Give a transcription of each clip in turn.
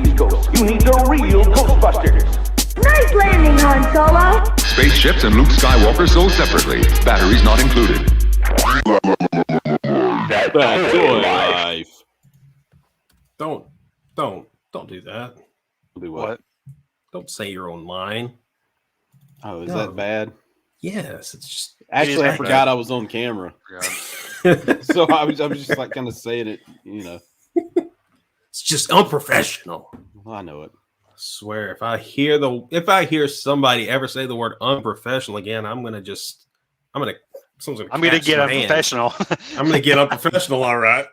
these ghosts. You need the real Ghostbusters. Nice landing, Han Solo. Spaceships and Luke Skywalker sold separately. Batteries not included. That toy life. Don't do that. Do what? Don't say your own line. Oh, is that bad? Yes, it's just. Actually, I forgot I was on camera. So I was just like kind of saying it, you know. It's just unprofessional. Well, I know it. I swear, if I hear somebody ever say the word unprofessional again, I'm gonna get unprofessional. I'm gonna get unprofessional. All right.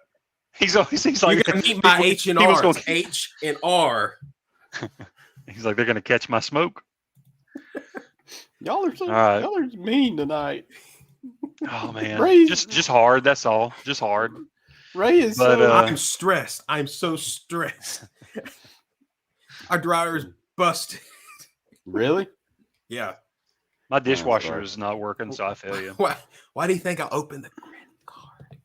He's like, you're gonna meet my H and R. H and R. He's like, they're gonna catch my smoke. Y'all are mean tonight. Oh man, just hard. That's all. Just hard. Ray is. I'm stressed. I'm so stressed. Our dryer is busted. Really? Yeah. My dishwasher is not working, so I feel you. Why do you think I opened the credit card?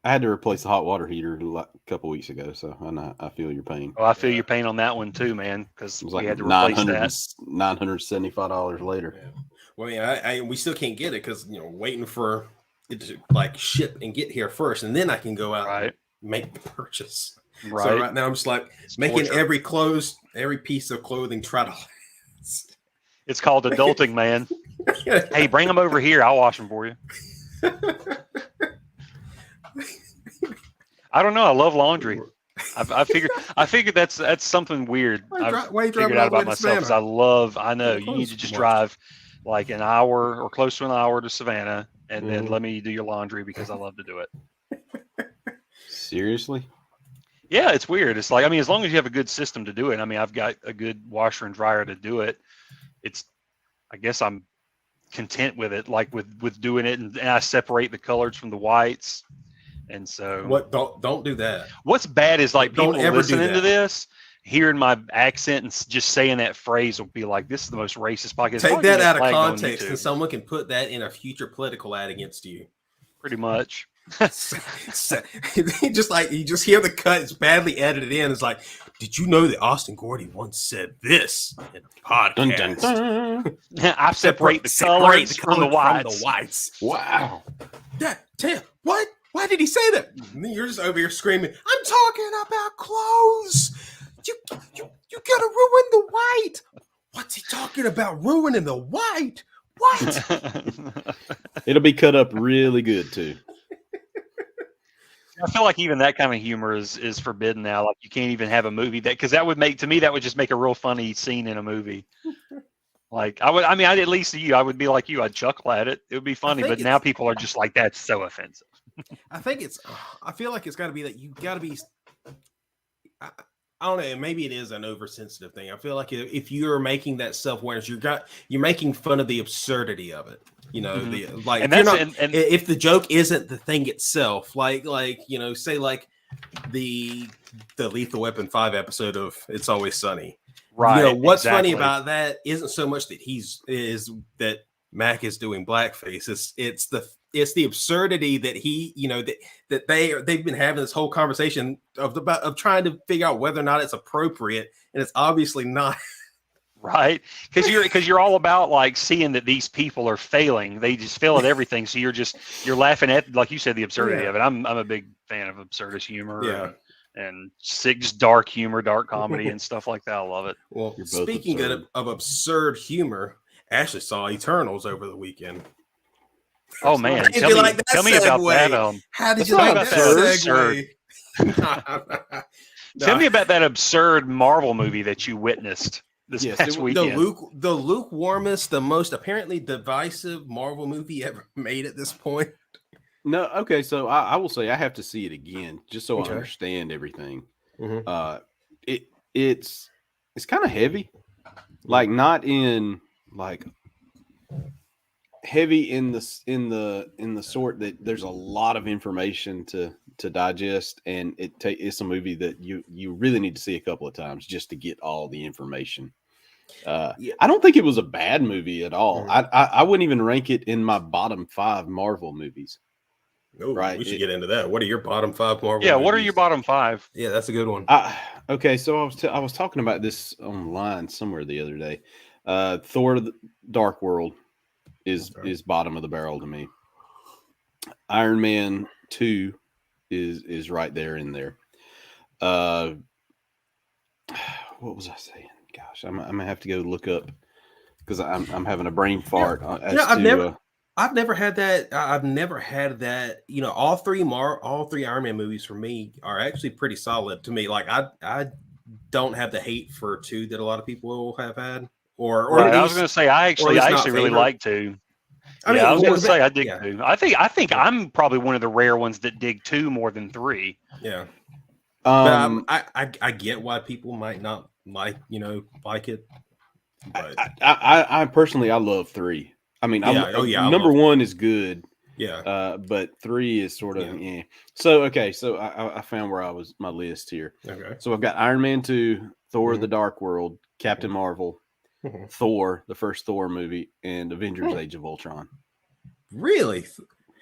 I had to replace the hot water heater a couple weeks ago, so I feel your pain. Oh, I feel your pain on that one too, man, because we had to replace that. $975 later. Yeah. Well, yeah, we still can't get it because waiting for it to ship and get here first, and then I can go out and make the purchase. Right. So right now I'm just like making every piece of clothing try to. It's called adulting, man. Hey, bring them over here. I'll wash them for you. I don't know. I love laundry. I figured that's something weird. I've figured out about myself because I know you need to just drive like an hour or close to an hour to Savannah and then let me do your laundry because I love to do it. Seriously? Yeah, it's weird. It's like, I mean, as long as you have a good system to do it. I mean, I've got a good washer and dryer to do it. I guess I'm content with it, like with doing it, and I separate the colors from the whites. And so don't do that. What's bad is like people listening to this, hearing my accent and just saying that phrase will be like, this is the most racist podcast. Take that out of context and someone can put that in a future political ad against you. Pretty much. Just like you just hear the cut, it's badly edited in. It's like, did you know that Austin Gordy once said this in a podcast? Dun, dun, dun. I separate the colors from the whites. Wow. What? Why did he say that? And then you're just over here screaming, I'm talking about clothes. You gotta ruin the white. What's he talking about? Ruining the white? What? It'll be cut up really good too. I feel like even that kind of humor is forbidden now. Like you can't even have a movie because that would just make a real funny scene in a movie. Like I'd at least I would be like you. I'd chuckle at it. It would be funny. But now people are just like, that's so offensive. I feel like it's got to be that you got to be. I don't know. Maybe it is an oversensitive thing. I feel like if you're making that self-awareness, you're making fun of the absurdity of it. If the joke isn't the thing itself, like say like the Lethal Weapon 5 episode of It's Always Sunny. Right. What's funny about that isn't so much that that Mac is doing blackface. It's the absurdity that they've been having this whole conversation of trying to figure out whether or not it's appropriate, and it's obviously not. Right, because you're all about like seeing that these people are failing. They just fail at everything. So you're laughing at, like you said, the absurdity of it. I'm a big fan of absurdist humor and just dark humor, dark comedy, and stuff like that. I love it. Well, speaking of absurd humor, Ashley saw Eterals over the weekend. Oh man, tell me about that. How did you like that segue? Tell me about that absurd Marvel movie that you witnessed this past weekend. The lukewarmest, the most apparently divisive Marvel movie ever made at this point. No, okay, so I will say I have to see it again just so I understand everything. Mm-hmm. It's kind of heavy, like not in like heavy in the sort that there's a lot of information to digest, and it's a movie that you really need to see a couple of times just to get all the information. I don't think it was a bad movie at all. I wouldn't even rank it in my bottom 5 Marvel movies. Oh, right? We should get into that. What are your bottom 5 Marvel? Yeah, what are movies? your bottom 5? Yeah, that's a good one. Okay, so I was talking about this online somewhere the other day. Thor: The Dark World is bottom of the barrel to me. Iron Man 2 is right there in there. What was I saying? Gosh, I'm gonna have to go look up because I'm having a brain fart. I've never had that. I've never had that. You know, all three Iron Man movies for me are actually pretty solid to me. Like I don't have the hate for 2 that a lot of people have had. Or Right. at least, I was going to say I actually really like 2. I was going to say I dig 2. I think I'm probably one of the rare ones that dig 2 more than 3. Yeah. But I get why people might not like it. But I personally I love 3. I mean, number 1 is good. Yeah. But 3 is sort of So I found where my list here. Okay. So I've got Iron Man 2, Thor: The Dark World, Captain Marvel, Thor, the first Thor movie, and Avengers: Age of Ultron. Really?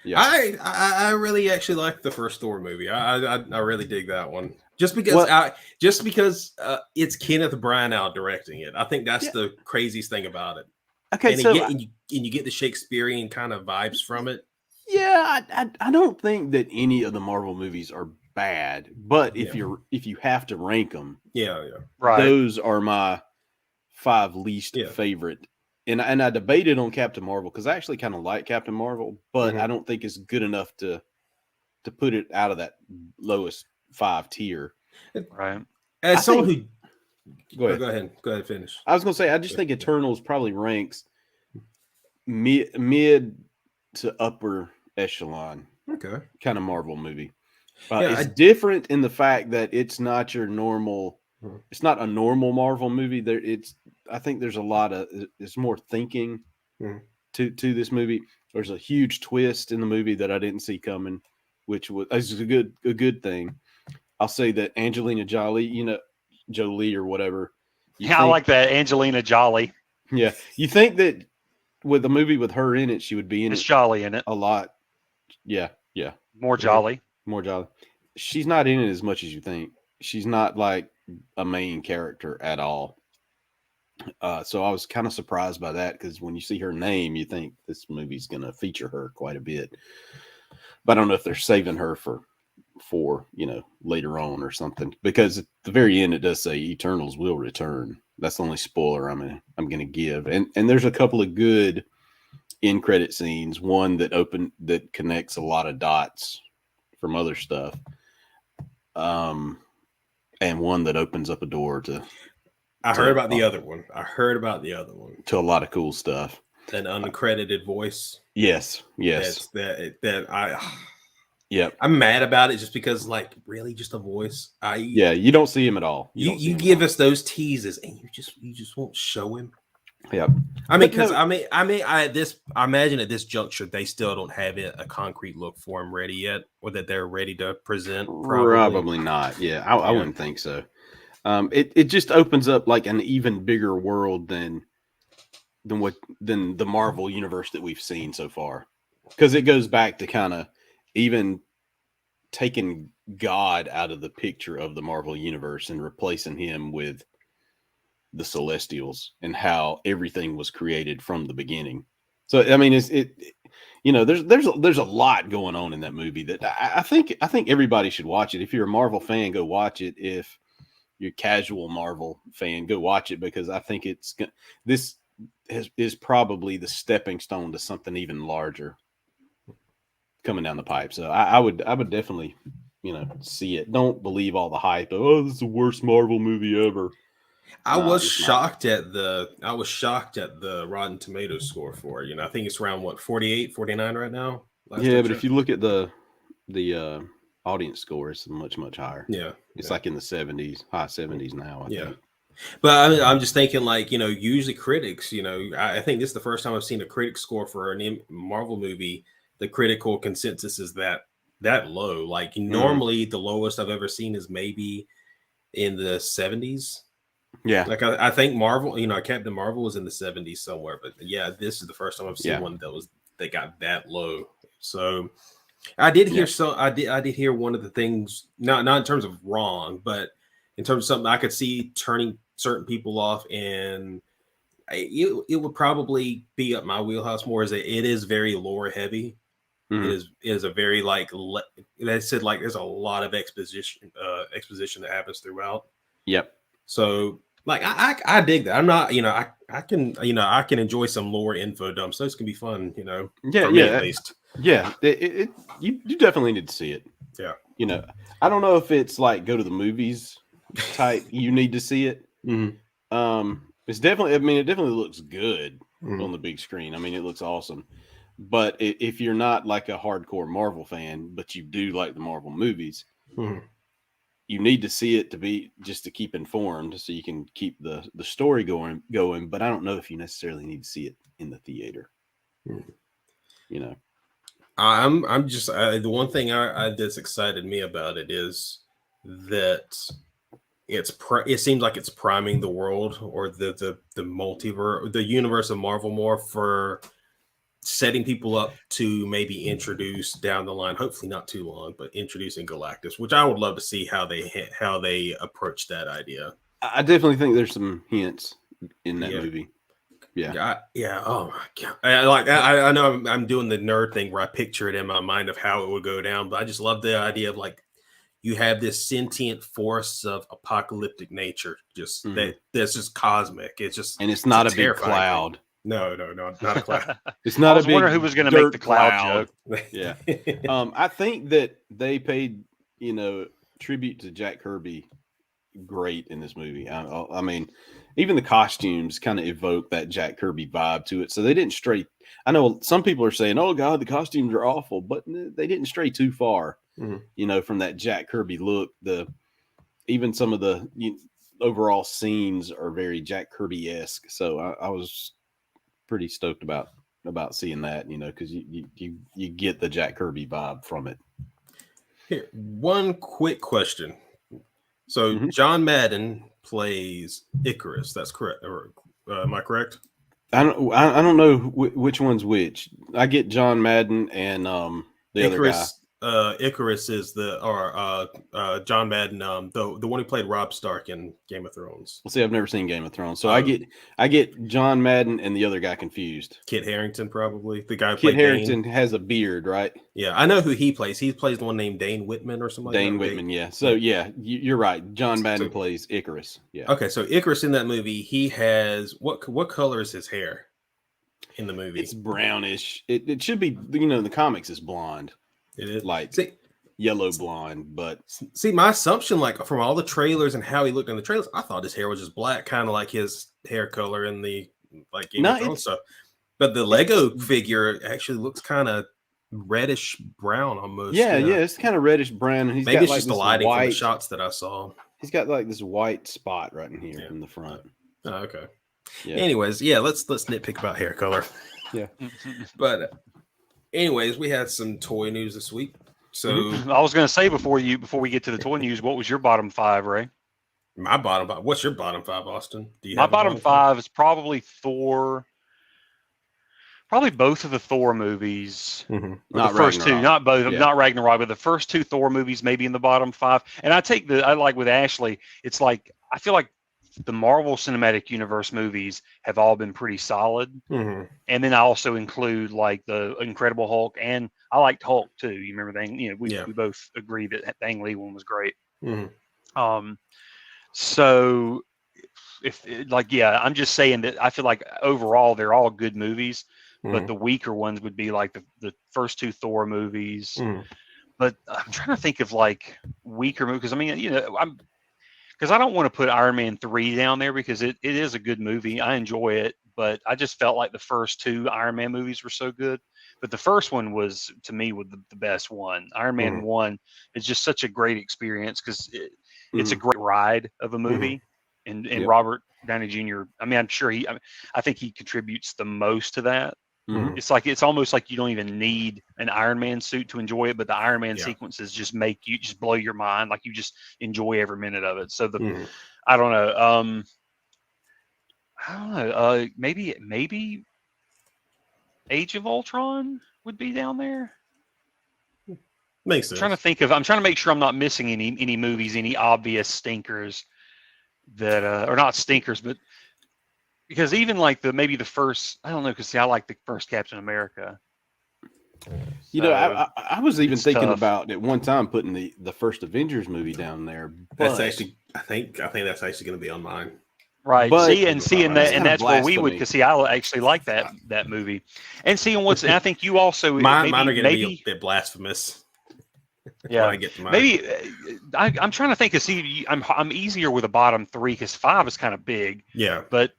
Yeah. I really actually like the first Thor movie. I really dig that one. Just because it's Kenneth Branagh directing it. I think that's the craziest thing about it. Okay, and you get the Shakespearean kind of vibes from it. Yeah, I don't think that any of the Marvel movies are bad, but if you have to rank them, right, those are my 5 least favorite. And I debated on Captain Marvel because I actually kind of like Captain Marvel, but I don't think it's good enough to put it out of that lowest 5 tier. Right. As someone who go ahead, finish. I was going to say I just think Eternals probably ranks mid to upper echelon. Okay. Kind of Marvel movie. It's different in the fact that it's not your normal. It's not a normal Marvel movie. I think there's there's more thinking to this movie. There's a huge twist in the movie that I didn't see coming, which is a good thing. I'll say that Angelina Jolie, Jolie or whatever. I like that, Angelina Jolie. Yeah, you think that with a movie with her in it, she would be in it's Jolly in it a lot. Yeah. More jolly. More jolly. She's not in it as much as you think. She's not like a main character at all. So I was kind of surprised by that because when you see her name, you think this movie's going to feature her quite a bit. But I don't know if they're saving her for later on or something, because at the very end it does say Eternals will return. That's the only spoiler I'm going to give. And there's a couple of good end credit scenes. One that connects a lot of dots from other stuff. And one that opens up a door to. I heard about the other one. To a lot of cool stuff. An uncredited voice. Yes. Yep. I'm mad about it just because, really, just a voice. You don't see him at all. You give us those teases and you just won't show him. Yeah. I imagine at this juncture they still don't have a concrete look for him ready yet, or that they're ready to present. Probably not. Yeah, I wouldn't think so. It just opens up like an even bigger world than the Marvel universe that we've seen so far, because it goes back to kind of even taking God out of the picture of the Marvel universe and replacing him with the Celestials and how everything was created from the beginning. So I mean, there's a lot going on in that movie that I think everybody should watch it. If you're a Marvel fan, go watch it. If you're a casual Marvel fan, go watch it, because I think this is probably the stepping stone to something even larger coming down the pipe. So I would definitely see it. Don't believe all the hype of, this is the worst Marvel movie ever. I was shocked at the Rotten Tomatoes score for it. I think it's around 48, 49 right now. But if you look at the audience score, it's much higher. Yeah, it's like in the 70s, high 70s now. I think. But I'm just thinking, usually critics, I think this is the first time I've seen a critic score for a Marvel movie. The critical consensus is that low. Normally the lowest I've ever seen is maybe in the 70s. Yeah. I think Marvel, Captain Marvel was in the 70s somewhere, but this is the first time I've seen one that got that low. So I did hear I did hear one of the things, not in terms of wrong, but in terms of something I could see turning certain people off, and it would probably be up my wheelhouse more. Is that it is very lore heavy. Mhm. It is a very they said like there's a lot of exposition that happens throughout. Yep. So like I dig that. I'm not, I can enjoy some lore info dumps. Those can be fun, Yeah, for me at least. Yeah, you definitely need to see it. Yeah. I don't know if it's like go to the movies type. You need to see it. It's definitely. I mean, it definitely looks good on the big screen. I mean, it looks awesome. But if you're not like a hardcore Marvel fan, but you do like the Marvel movies, you need to see it to keep informed, so you can keep the story going. But I don't know if you necessarily need to see it in the theater. I'm just the one thing that's excited me about it is that it seems like it's priming the world, or the multiverse, the universe of Marvel, more for setting people up to maybe introduce down the line, hopefully not too long, but introducing Galactus, which I would love to see how they approach that idea. I definitely think there's some hints in that movie. Yeah. Oh my god! I know I'm doing the nerd thing where I picture it in my mind of how it would go down, but I just love the idea of like you have this sentient force of apocalyptic nature, just that's just cosmic. It's not a big cloud. Thing. No, not a cloud. It's not I was wondering who was going to make the cloud joke. Yeah. I think that they paid, tribute to Jack Kirby great in this movie. I mean, even the costumes kind of evoke that Jack Kirby vibe to it. So they didn't stray. I know some people are saying, "Oh God, the costumes are awful," but they didn't stray too far, from that Jack Kirby look. Even some of the overall scenes are very Jack Kirby-esque. So I was pretty stoked about seeing that, because you get the Jack Kirby vibe from it. Here, one quick question. So John Madden plays Icarus. That's correct. Or am I correct? I don't know which one's which. I get John Madden and the Icarus, other guy. Icarus is John Madden, the one who played Robb Stark in Game of Thrones. Well, see, I've never seen Game of Thrones, so I get John Madden and the other guy confused. Kit Harington, probably the guy. Kit Harington has a beard, right? Yeah, I know who he plays. He plays the one named Dane Whitman or something. Dane Whitman, yeah. So yeah, you're right. John Madden plays Icarus. Yeah. Okay, so Icarus in that movie, he has what color is his hair in the movie? It's brownish. It should be. In the comics, it's blonde. It is like yellow blonde, but see, my assumption, like from all the trailers and how he looked in the trailers, I thought his hair was just black, kind of like his hair color in the Game of Thrones stuff. But the Lego figure actually looks kind of reddish brown almost. Yeah, it's kind of reddish brown, and maybe it's just the lighting from the shots that I saw. He's got like this white spot right in here in the front. Oh, okay. Yeah. Anyways, let's nitpick about hair color. Yeah, but. Anyways, we had some toy news this week. So I was going to say before we get to the toy news, what was your bottom five, Ray? My bottom five. What's your bottom five, Austin? My bottom five is probably Thor. Probably both of the Thor movies. Not the first Ragnarok. two, not both. Yeah. Not Ragnarok, but the first two Thor movies maybe in the bottom five. And I like with Ashley. It's like I feel like the Marvel Cinematic Universe movies have all been pretty solid. And then I also include like the Incredible Hulk, and I liked Hulk too. You remember that? We both agree that Ang Lee one was great. So I'm just saying that I feel like overall they're all good movies, but the weaker ones would be like the first two Thor movies. But I'm trying to think of like weaker movies. I mean, because I don't want to put Iron Man 3 down there because it is a good movie. I enjoy it, but I just felt like the first two Iron Man movies were so good. But the first one was, to me, the best one. Iron Man 1 is just such a great experience because it's a great ride of a movie. And Robert Downey Jr., I mean, I'm sure I think he contributes the most to that. It's almost like you don't even need an Iron Man suit to enjoy it, but the Iron Man sequences just make you just blow your mind. Like you just enjoy every minute of it. So I don't know. Maybe Age of Ultron would be down there. Makes sense. I'm trying to make sure I'm not missing any movies, any obvious stinkers that or not stinkers, but because even like maybe the first, I don't know, because I like the first Captain America. You know, So, I was even it's thinking tough. about at one time putting the first Avengers movie down there. That's But actually, I think that's actually going to be on mine. Right. But Seeing that, it's and kinda that's where we would, blasphemy. because I actually like that movie, and seeing and I think you also Mine are going to be a maybe bit blasphemous. yeah, when I get to mine. maybe I'm trying to think of I'm easier with a bottom three because 5 is kind of big, Yeah. but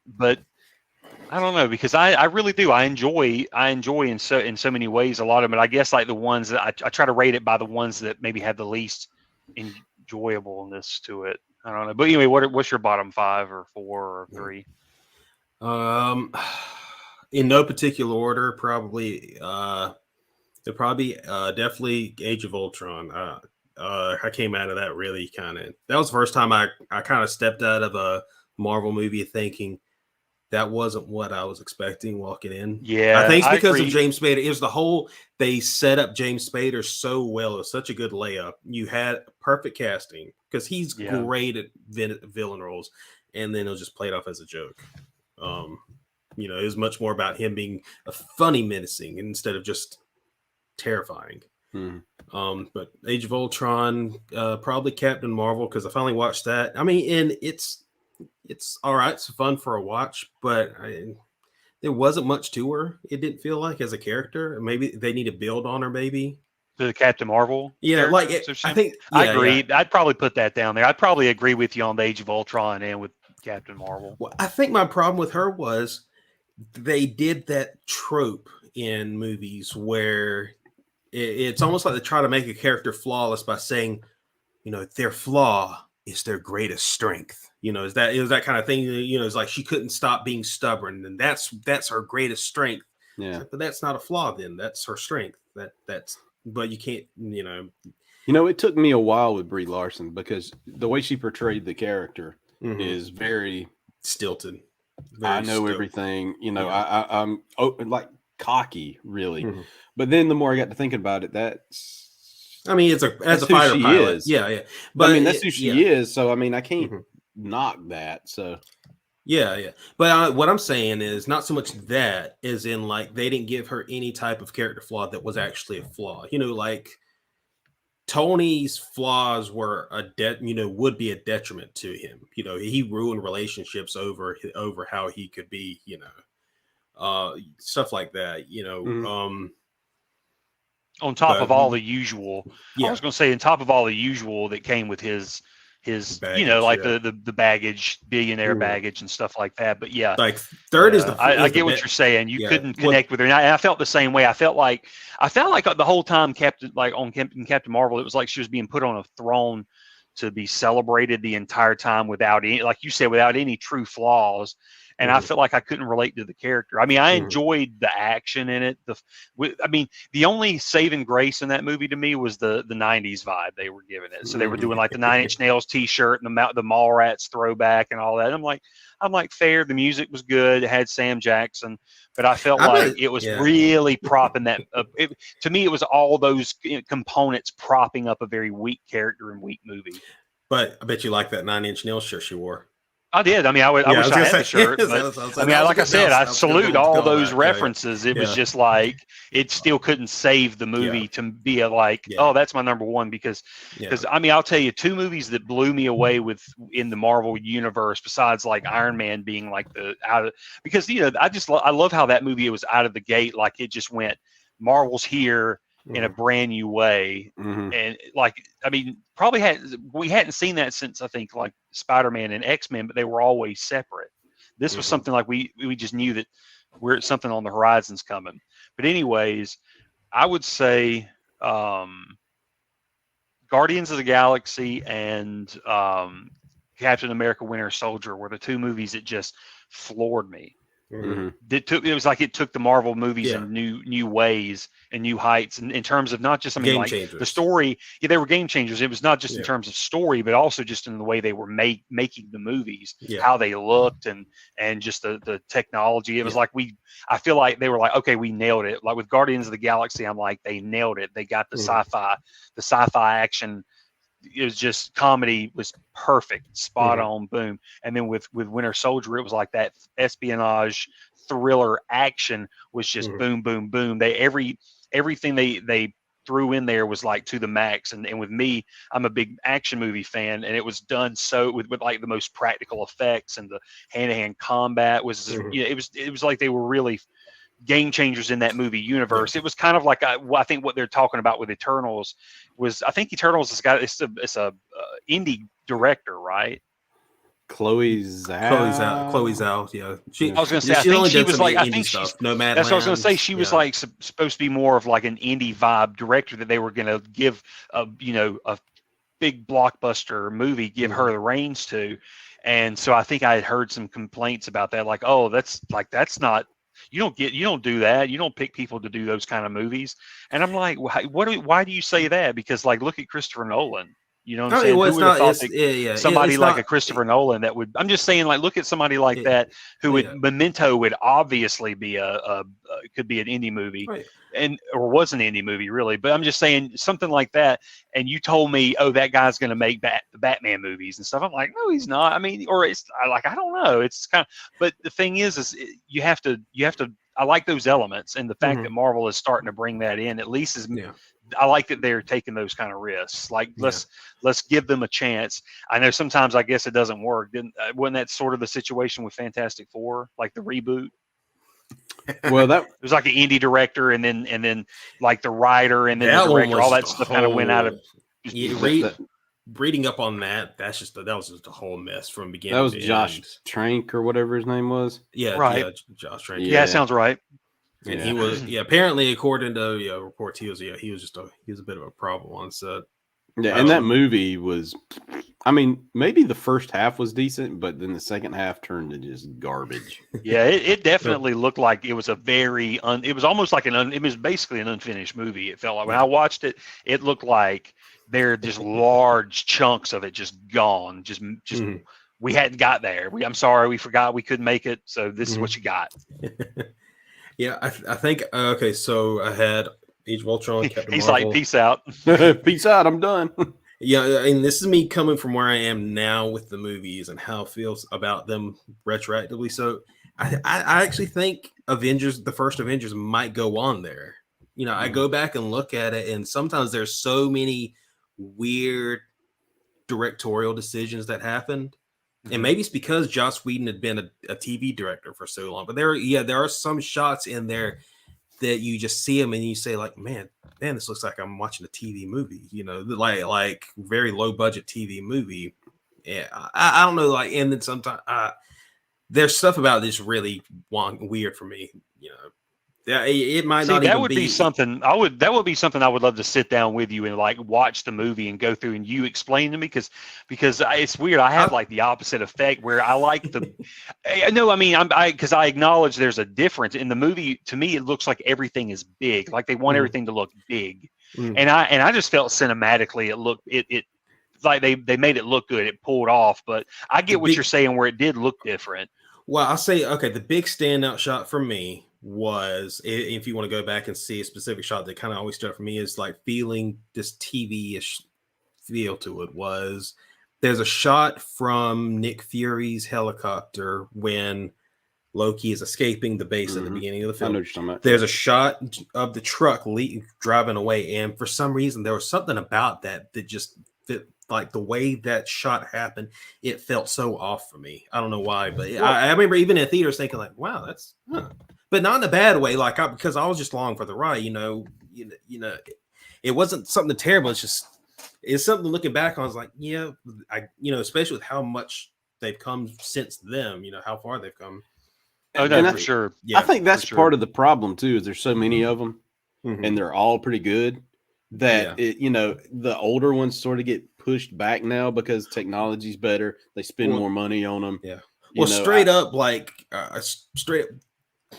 I don't know, because I really do. I enjoy in so many ways a lot of it. I guess like the ones that I try to rate it by the ones that maybe have the least enjoyableness to it. I don't know. But anyway, what's your bottom 5 or 4 or 3? In no particular order, probably definitely Age of Ultron. I came out of that really that was the first time I kind of stepped out of a Marvel movie thinking that wasn't what I was expecting walking in. Yeah, I think it's because of agree. James Spader. It was they set up James Spader so well. It was such a good layup. You had perfect casting because he's great at villain roles, and then it was just played off as a joke. It was much more about him being a funny, menacing instead of just terrifying. But Age of Ultron, probably Captain Marvel, because I finally watched that. I mean, and it's all right. It's fun for a watch, but there wasn't much to her. It didn't feel like as a character. Maybe they need to build on her. Maybe The Captain Marvel. Yeah, like I think I agree. Yeah. I'd probably put that down there. I'd probably agree with you on the Age of Ultron and with Captain Marvel. Well, I think my problem with her was they did that trope in movies where it's almost like they try to make a character flawless by saying, their flaw is their greatest strength. Is that kind of thing? It's like she couldn't stop being stubborn, and that's her greatest strength. Yeah, but that's not a flaw. Then that's her strength. But you can't. It took me a while with Brie Larson because the way she portrayed the character is very stilted. I know everything. I'm like cocky, really. But then the more I got to thinking about it, as a fighter pilot. Is. Yeah. But I mean, that's who she is. So I mean, I can't knock that. So yeah. But what I'm saying is not so much that as in like they didn't give her any type of character flaw that was actually a flaw. Like Tony's flaws were would be a detriment to him. He ruined relationships over how he could be. Stuff like that. On top of all the usual, I was going to say, on top of all the usual that came with his baggage, the baggage, billionaire baggage and stuff like that. But yeah, like third is I get what you're saying. You couldn't connect with her, and I felt the same way. I felt like the whole time Captain Marvel, it was like she was being put on a throne to be celebrated the entire time without any, like you said, without any true flaws. And I felt like I couldn't relate to the character. I mean, I enjoyed the action in it. The only saving grace in that movie to me was the 90s vibe they were giving it. So they were doing like the Nine Inch Nails t-shirt and the Mallrats throwback and all that. I'm like, fair. The music was good. It had Sam Jackson, but I felt it was really propping that up. To me, it was all those components propping up a very weak character and weak movie. But I bet you like that 9 Inch Nails shirt she wore. I did. I mean, I wish I had the shirt. But, like I said, I salute all those references. It was just like it still couldn't save the movie to be oh, that's my number one because I mean, I'll tell you 2 movies that blew me away in the Marvel universe besides like Iron Man being like because I love how that movie was out of the gate, like it just went Marvel's here in a brand new way. And like, I mean, we hadn't seen that since I think like Spider-Man and X-Men, but they were always separate. This was something like we just knew that something on the horizon's coming. But anyways, I would say Guardians of the Galaxy and Captain America Winter Soldier were the 2 movies that just floored me. It took the Marvel movies in new ways and new heights, and in terms of not just Game like changers. the story. Yeah, they were game changers. It was not just in terms of story, but also just in the way they were making the movies, how they looked, and just the technology. It was like I feel like they were like, okay, we nailed it. Like with Guardians of the Galaxy, I'm like, they nailed it. They got the sci-fi action. It was just comedy was perfect, spot on, boom. And then with Winter Soldier, it was like that espionage thriller action was just boom, boom, boom. Everything they threw in there was like to the max. And with me, I'm a big action movie fan, and it was done so with like the most practical effects, and the hand-to-hand combat was it was like they were really game changers in that movie universe. It was kind of like I think what they're talking about with Eternals was, I think Eternals has got it's a indie director, right? Chloe Zhao. Yeah. I was going to say, I think she was like, I think she's Nomad. That's what I was going to say. She was like supposed to be more of like an indie vibe director that they were going to give a big blockbuster movie, give her the reins to. And so I think I had heard some complaints about that, like, oh, that's not. You don't do that. You don't pick people to do those kind of movies. And I'm like, why do you say that? Because like, look at Christopher Nolan. You know what I'm saying? Who would have thought somebody like a Christopher Nolan that would, I'm just saying, like, look at somebody like that who would, Memento would obviously be could be an indie movie, or was an indie movie really. But I'm just saying something like that. And you told me, oh, that guy's going to make the Batman movies and stuff. I'm like, no, he's not. I mean, or it's like, I don't know. It's kind of, but the thing is you have to, I like those elements, and the fact that Marvel is starting to bring that in, at least is, I like that they're taking those kind of risks. Like, let's give them a chance. I know sometimes I guess it doesn't work. Wasn't that sort of the situation with Fantastic Four, like the reboot? Well, that it was like an indie director, and then like the writer, and then the director, all that stuff kind of went out of. Reading up on that, that was just a whole mess from beginning. That was to Josh end. Trank or whatever his name was. Yeah, right. Yeah, Josh Trank. Yeah, sounds right. And he was, apparently, according to reports, he was a bit of a problem on set. Yeah, and that movie was, I mean, maybe the first half was decent, but then the second half turned to just garbage. Yeah, it definitely looked like it was a very, it was almost like it was basically an unfinished movie. It felt like when I watched it, it looked like there are just large chunks of it just gone, just we hadn't got there. I'm sorry, we forgot, we couldn't make it, so this is what you got. Yeah, I think okay. So I had Age of Ultron. Captain He's Marvel. like, peace out. Peace out. I'm done. Yeah, and this is me coming from where I am now with the movies and how it feels about them retroactively. So I actually think the first Avengers might go on there. I go back and look at it, and sometimes there's so many weird directorial decisions that happened. And maybe it's because Joss Whedon had been a TV director for so long. But there are some shots in there that you just see them and you say, like, man, this looks like I'm watching a TV movie. Like very low budget TV movie. Yeah, I don't know. Like, and then sometimes there's stuff about this really weird for me. It might not. That would be something I would love to sit down with you and like watch the movie and go through and you explain to me, because it's weird. I have like the opposite effect where I like because I acknowledge there's a difference in the movie. To me, it looks like everything is big, like they want everything to look big, and I just felt cinematically it like they made it look good. It pulled off, but I get what you're saying where it did look different. Well, I'll say, okay, the big standout shot for me was, if you want to go back and see a specific shot that kind of always stood out for me, is like feeling this TV-ish feel to it, was there's a shot from Nick Fury's helicopter when Loki is escaping the base at the beginning of the film. I know what you're talking about. There's a shot of the truck driving away, and for some reason there was something about that just fit. Like the way that shot happened, it felt so off for me. I don't know why, but I remember even in theaters thinking like, wow, that's, but not in a bad way. Like because I was just along for the ride, it wasn't something terrible. It's something looking back on. I was like, especially with how much they've come since them, how far they've come. Oh, no, for sure. Yeah, I think that's part of the problem too, is there's so many of them and they're all pretty good that the older ones sort of get pushed back now because technology's better. They spend more money on them. Yeah. Well, straight up, like straight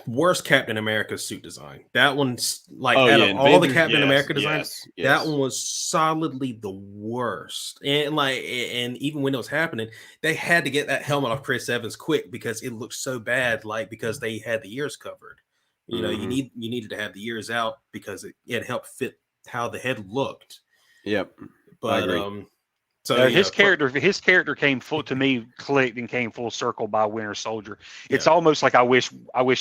worst Captain America suit design. That one's like out of all the Captain America designs, that one was solidly the worst. And even when it was happening, they had to get that helmet off Chris Evans quick because it looked so bad. Like because they had the ears covered. You know, you needed to have the ears out because it helped fit how the head looked. Yep, but so his character came full to me, clicked and came full circle by Winter Soldier. It's almost like I wish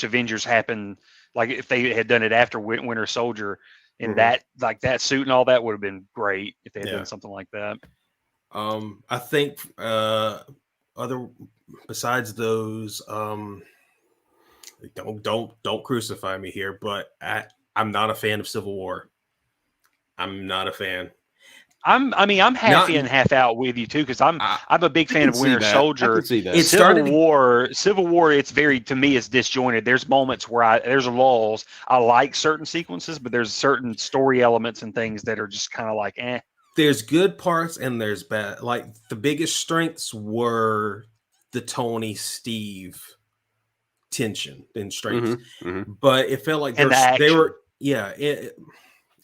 Avengers happened, like if they had done it after Winter Soldier, and that like that suit and all that would have been great if they had done something like that. I think other besides those, don't crucify me here, but I'm not a fan of Civil War. I'm not a fan. I'm half in, half out with you too, because I'm a big fan of Winter Soldier. Civil War, it's very, to me, it's disjointed. There's moments where there's lulls. I like certain sequences, but there's certain story elements and things that are just kind of like, eh. There's good parts and there's bad. Like the biggest strengths were the Tony Steve tension and strengths, but it felt like they were.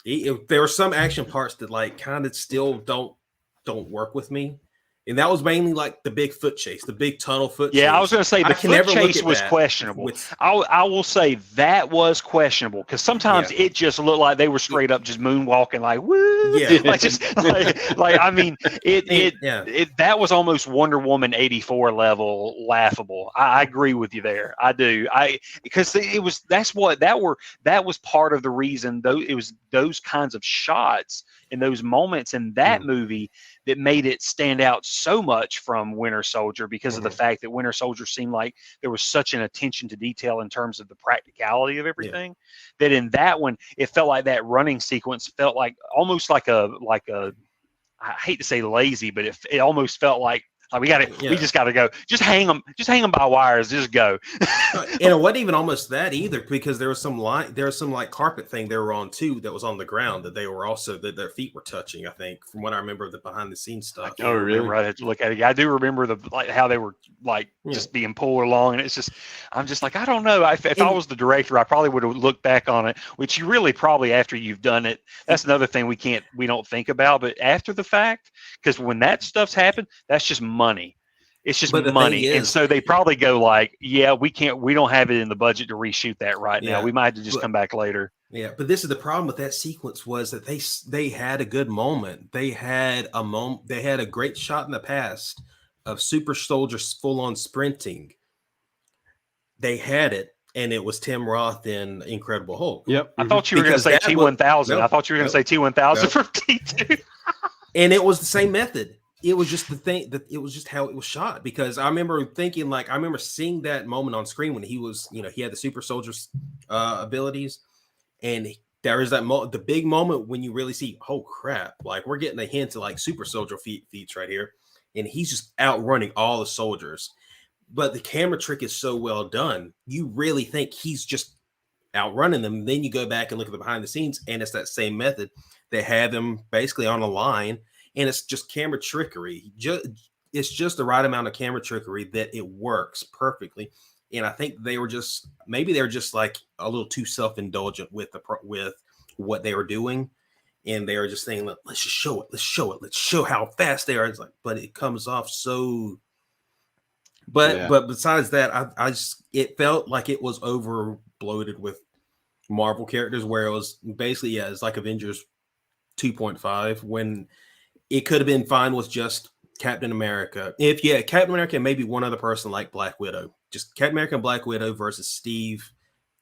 There were some action parts that like kind of still don't work with me, and that was mainly like the big foot chase, the big tunnel foot chase. I was going to say the foot chase was questionable. I will say that was questionable because sometimes it just looked like they were straight up just moonwalking, like woo, I mean that was almost Wonder Woman 84 level laughable. I agree with you there. I do. Because that was part of the reason though it was those kinds of shots and those moments in that movie that made it stand out so much from Winter Soldier because of the fact that Winter Soldier seemed like there was such an attention to detail in terms of the practicality of everything that in that one, it felt like that running sequence felt like almost like a, I hate to say lazy, but it almost felt like we just got to go. Just hang them by wires. Just go. And it wasn't even almost that either, because there was some like carpet thing they were on too that was on the ground that they were also that their feet were touching. I think from what I remember of the behind the scenes stuff. Oh, really? I had to look at it. I do remember how they were like just being pulled along, and it's just I'm just like I don't know. If I was the director, I probably would have looked back on it. Which you really probably after you've done it. That's another thing we don't think about, but after the fact, because when that stuff's happened, that's just money. It's just money. And so they probably go like, we don't have it in the budget to reshoot that right now. We might have to just come back later. Yeah. But this is the problem with that sequence was that they had a good moment. They had a great shot in the past of super soldiers full on sprinting. They had it. And it was Tim Roth in Incredible Hulk. Yep. I thought you were going to say T-1000. I thought you were going to say T-1000 from T2. And it was the same method. It was just the thing that it was just how it was shot, because I remember thinking, like, I remember seeing that moment on screen when he was, he had the super soldier's abilities. And there is the big moment when you really see, oh crap, like we're getting a hint of like super soldier feats right here. And he's just outrunning all the soldiers. But the camera trick is so well done. You really think he's just outrunning them. Then you go back and look at the behind the scenes, and it's that same method. They have them basically on a line. And it's just camera trickery. It's just the right amount of camera trickery that it works perfectly. And I think they were just like a little too self-indulgent with what they were doing. And they were just saying, let's just show it. Let's show how fast they are. It's like, but it comes off so. But besides that, it felt like it was over bloated with Marvel characters, where it was basically it's like Avengers 2.5 when. It could have been fine with just Captain America. Captain America and maybe one other person like Black Widow. Just Captain America and Black Widow versus Steve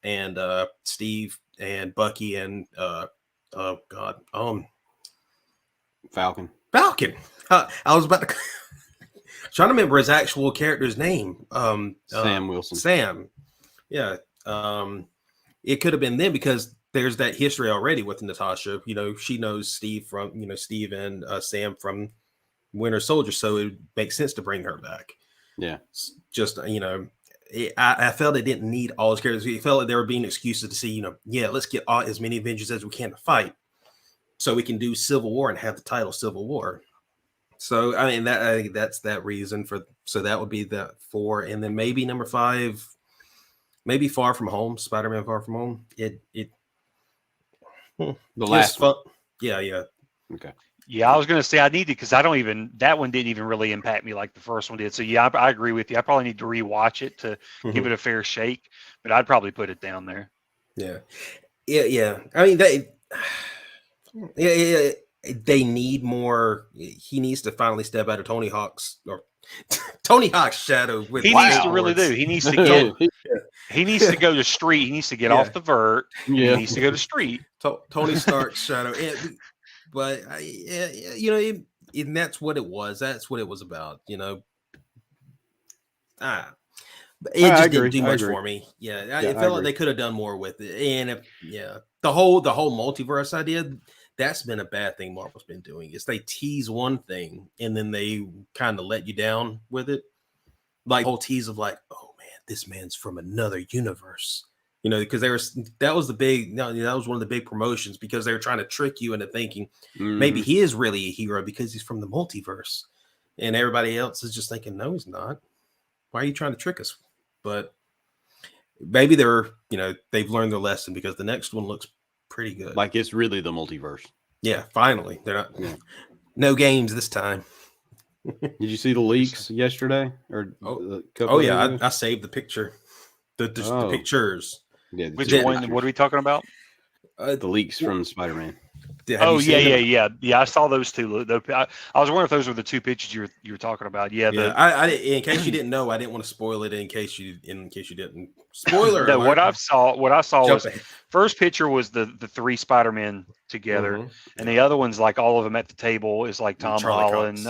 and Bucky and Falcon. I was about to trying to remember his actual character's name. Sam Wilson. Sam. Yeah. It could have been them because there's that history already with Natasha. She knows Steve from, Steve and Sam from Winter Soldier. So it makes sense to bring her back. Yeah. Just, I felt it didn't need all his characters. It felt like there were being excuses to see, let's get as many Avengers as we can to fight so we can do Civil War and have the title Civil War. So I mean I think that's that reason for. So that would be the 4, and then maybe number 5, maybe Far From Home, Spider-Man Far From Home. The last one. Yeah. Okay. Yeah, I was gonna say I need to because I don't even that one didn't even really impact me like the first one did. So yeah, I agree with you. I probably need to rewatch it to give it a fair shake, but I'd probably put it down there. Yeah. I mean they need more. He needs to finally step out of Tony Hawk's shadow. With He needs to really do. He needs to get. He needs to go to street. He needs to get off the vert. Yeah. He needs to go to street. Tony Stark's shadow. But and that's what it was. That's what it was about. It just didn't do much for me. It felt like they could have done more with it. And the whole multiverse idea, that's been a bad thing Marvel's been doing. Is they tease one thing and then they kind of let you down with it. Like the whole tease of like, oh man, this man's from another universe. Because that was one of the big promotions, because they were trying to trick you into thinking maybe he is really a hero because he's from the multiverse, and everybody else is just thinking, no, he's not. Why are you trying to trick us? But maybe they've learned their lesson, because the next one looks pretty good. Like it's really the multiverse. Yeah, finally. They're not no games this time. Did you see the leaks yesterday? I saved the picture. The pictures. Yeah, Which one? What are we talking about? The leaks from Spider-Man. Yeah. I saw those two. I was wondering if those were the two pictures you were talking about. Yeah. I in case you didn't know, I didn't want to spoil it. In case you didn't. Spoiler. No, what I saw was first picture was the 3 Spider-Men together, and the other one's like all of them at the table is like Tom Holland,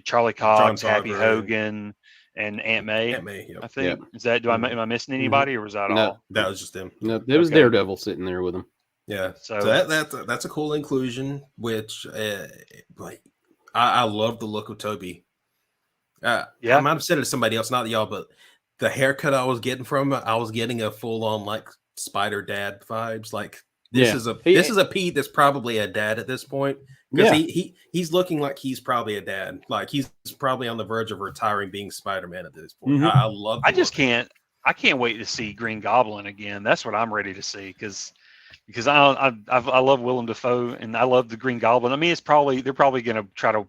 Charlie Cox, Happy Hogan, and Aunt May. I think. Is that? Am I missing anybody, or was that all? That was just them. No, there was Daredevil sitting there with them. Yeah, so that's a cool inclusion. Which I love the look of Toby. I might have said it to somebody else, not y'all, but the haircut I was getting a full on like Spider Dad vibes. Like this is a Pete that's probably a dad at this point. Because he's looking like he's probably a dad. Like he's probably on the verge of retiring being Spider-Man at this point. I love it. I can't wait to see Green Goblin again. That's what I'm ready to see, because I love Willem Dafoe and I love the Green Goblin. I mean, they're probably going to try to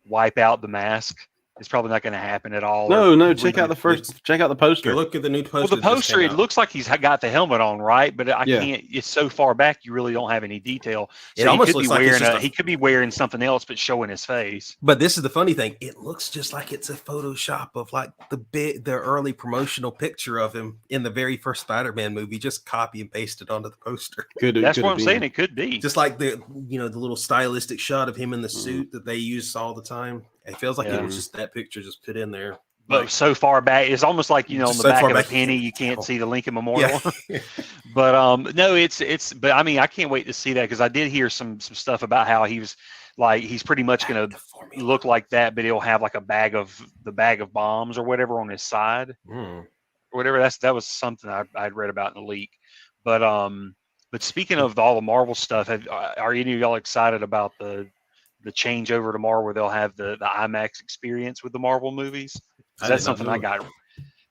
wipe out the mask. It's probably not going to happen at all. No. Check out the poster. Look at the new poster. Well, the poster, it looks like he's got the helmet on, right? But I can't. It's so far back, you really don't have any detail. So it almost looks like he could be wearing something else, but showing his face. But this is the funny thing. It looks just like it's a Photoshop of like the early promotional picture of him in the very first Spider-Man movie, just copy and paste it onto the poster. That's what I'm saying. It could be just like the little stylistic shot of him in the suit that they use all the time. It feels like it was just that picture just put in there. But so far back, it's almost like, on the back of a penny, you can't see the Lincoln Memorial. Yeah. But no, but I mean, I can't wait to see that, because I did hear some stuff about how he's pretty much going to look like that, but he'll have like a bag of bombs or whatever on his side, or whatever. That was something I'd read about in the leak. But speaking of all the Marvel stuff, are any of y'all excited about the change over to Marvel, where they'll have the IMAX experience with the Marvel movies? That's something I got.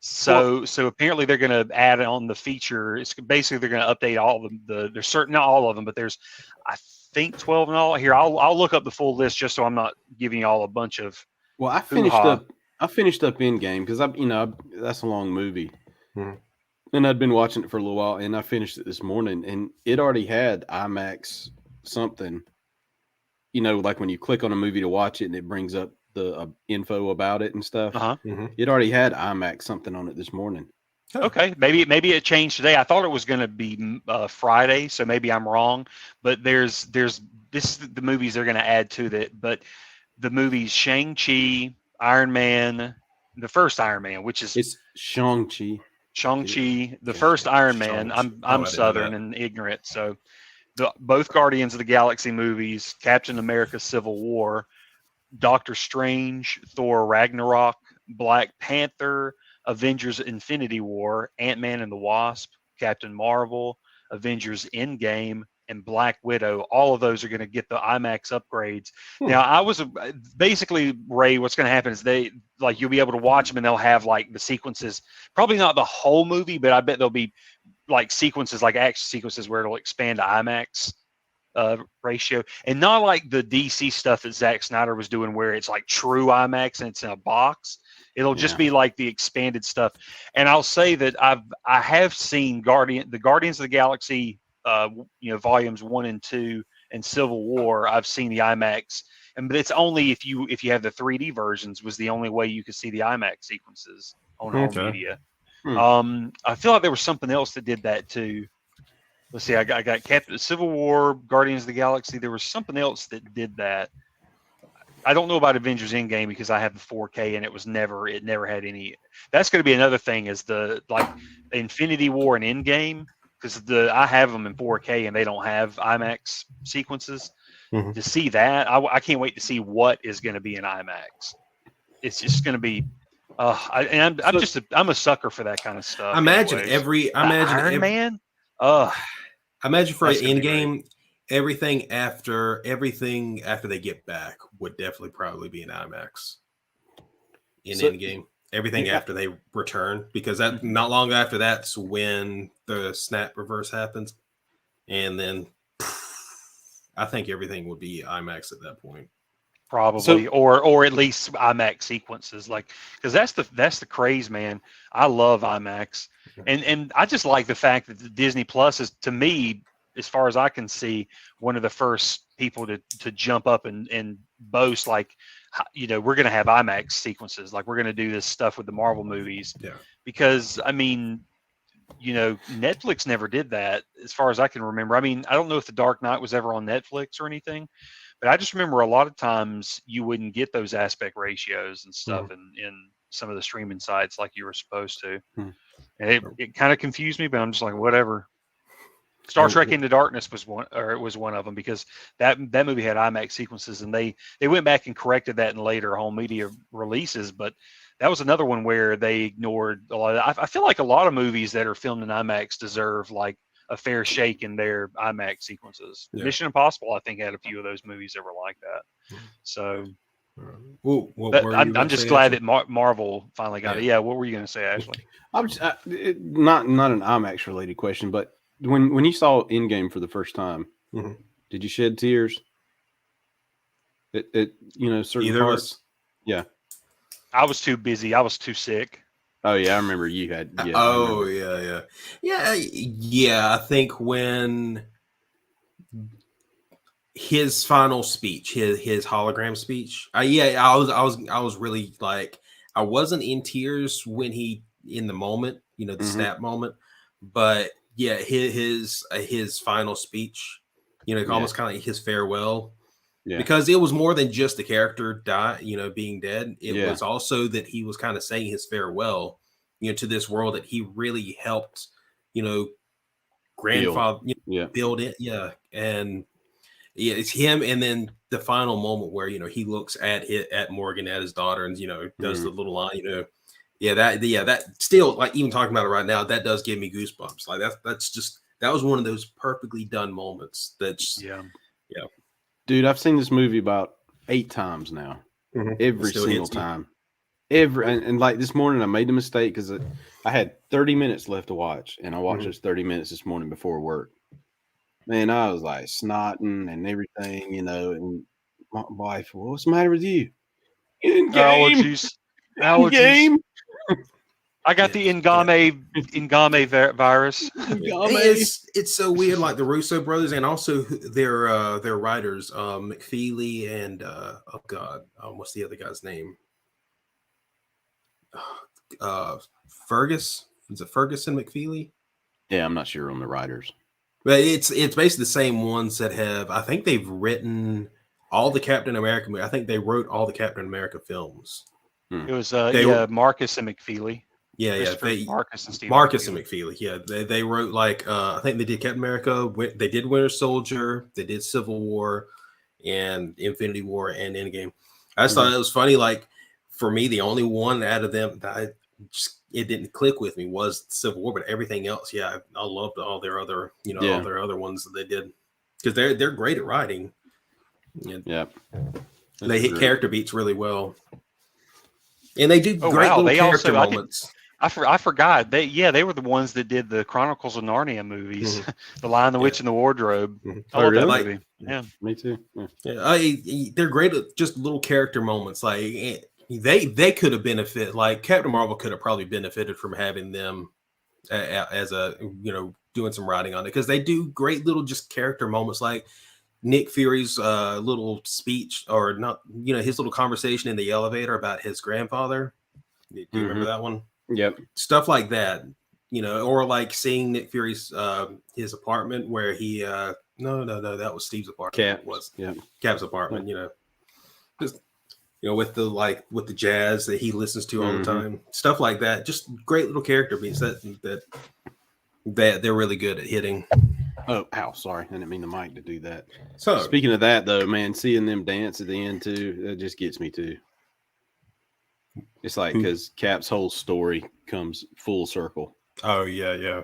So apparently they're going to add on the feature. It's basically they're going to update all of them. There's not all of them, but there's, I think, 12 in all. Here, I'll look up the full list just so I'm not giving y'all a bunch of. Well, I finished up Endgame because that's a long movie, and I'd been watching it for a little while, and I finished it this morning, and it already had IMAX something. Like when you click on a movie to watch it and it brings up the info about it and stuff. It already had IMAX something on it this morning. Okay, maybe it changed today. I thought it was going to be Friday, so maybe I'm wrong. But this is the movies they're going to add to that. But the movies Shang-Chi, Iron Man, the first Iron Man, which is it's Shang-Chi. The first Iron Man. I'm Southern and ignorant, so. Both Guardians of the Galaxy movies, Captain America Civil War, Doctor Strange, Thor Ragnarok, Black Panther, Avengers Infinity War, Ant-Man and the Wasp, Captain Marvel, Avengers Endgame, and Black Widow. All of those are going to get the IMAX upgrades. Hmm. Now, I was basically, Ray, what's going to happen is you'll be able to watch them and they'll have like the sequences, probably not the whole movie, but I bet there'll be like sequences, like action sequences where it'll expand to IMAX ratio, and not like the DC stuff that Zack Snyder was doing where it's like true IMAX and it's in a box. It'll just be like the expanded stuff. And I'll say that I have seen Guardians of the Galaxy, volumes 1 and 2 and Civil War. I've seen the IMAX, but it's only if you have the 3D versions was the only way you could see the IMAX sequences on home media. I feel like there was something else that did that too. Let's see, I got Captain Civil War, Guardians of the Galaxy. There was something else that did that. I don't know about Avengers Endgame because I have the 4K and it never had any. That's going to be another thing is the Infinity War and Endgame, because I have them in 4K and they don't have IMAX sequences. Mm-hmm. To see that, I can't wait to see what is going to be in IMAX. It's just going to be. I'm a sucker for that kind of stuff. Imagine anyways. Iron Man. Imagine for an Endgame, everything after they get back would definitely probably be an IMAX. Endgame, everything after they return, because that not long after that's when the snap reverse happens, and then I think everything would be IMAX at that point. Probably, or at least IMAX sequences, because that's the craze, man. I love IMAX, and I just like the fact that the Disney Plus is, to me, as far as I can see, one of the first people to jump up and boast we're going to have IMAX sequences, like we're going to do this stuff with the Marvel movies. Yeah, because I mean, Netflix never did that as far as I can remember. I mean, I don't know if The Dark Knight was ever on Netflix or anything. But I just remember a lot of times you wouldn't get those aspect ratios and stuff in some of the streaming sites like you were supposed to. And it kind of confused me, but I'm just like, whatever. Star Trek Into Darkness was one of them, because that movie had IMAX sequences, and they went back and corrected that in later home media releases. But that was another one where they ignored a lot of. I feel like a lot of movies that are filmed in IMAX deserve like a fair shake in their IMAX sequences. Yeah. Mission Impossible, I think, had a few of those movies that were like that. So, I'm just glad that Marvel finally got it. Yeah, what were you going to say, Ashley? Not an IMAX related question, but when you saw Endgame for the first time, did you shed tears? Certain parts. Yeah, I was too busy. I was too sick. Oh yeah, I remember you had. Yeah, I think when his final speech, his hologram speech, I was really like, I wasn't in tears when he in the moment, the snap moment, but yeah, his final speech, almost kind of like his farewell. Yeah. Because it was more than just the character being dead. It was also that he was kind of saying his farewell, to this world that he really helped, grandfather build it. Yeah. And it's him. And then the final moment where, he looks at Morgan, at his daughter, and, does the little line, that still, like, even talking about it right now, that does give me goosebumps. Like that was one of those perfectly done moments. Yeah. Dude, I've seen this movie about 8 times now. Every single time. And like this morning, I made the mistake because I had 30 minutes left to watch, and I watched those 30 minutes this morning before work. Man, I was like snotting and everything, and my wife, what's the matter with you? Allergies. I got the Ngame virus. It's so weird, like the Russo brothers, and also their writers, McFeely and what's the other guy's name? Fergus. Is it Ferguson McFeely? Yeah, I'm not sure on the writers. But it's basically the same ones that have. I think they've written all the Captain America. I think they wrote all the Captain America films. It was Marcus and McFeely. Yeah. Marcus and Steve. Marcus and McFeely. Yeah, they wrote I think they did Captain America. They did Winter Soldier. They did Civil War, and Infinity War and Endgame. I just thought it was funny. Like for me, the only one out of them that it didn't click with me was Civil War, but everything else, I loved all their other all their other ones that they did. because they're great at writing. Yeah. They hit character beats really well, and they do great little They character also moments. I forgot they were the ones that did the Chronicles of Narnia movies, The Lion, the Witch, and the Wardrobe. I love that movie. Yeah, me too. They're great at just little character moments. Like they could have benefited. Like Captain Marvel could have probably benefited from having them as a doing some writing on it, because they do great little just character moments, like Nick Fury's little speech, or not, his little conversation in the elevator about his grandfather. Do you remember that one? Yep. Stuff like that, or like seeing Nick Fury's his apartment where he no, that was Steve's apartment. Cap's apartment, just with the jazz that he listens to all the time, stuff like that. Just great little character beats that they're really good at hitting. Oh, sorry, I didn't mean the mic to do that. So speaking of that, though, man, seeing them dance at the end too, that just gets me too. It's like, because Cap's whole story comes full circle. Oh yeah.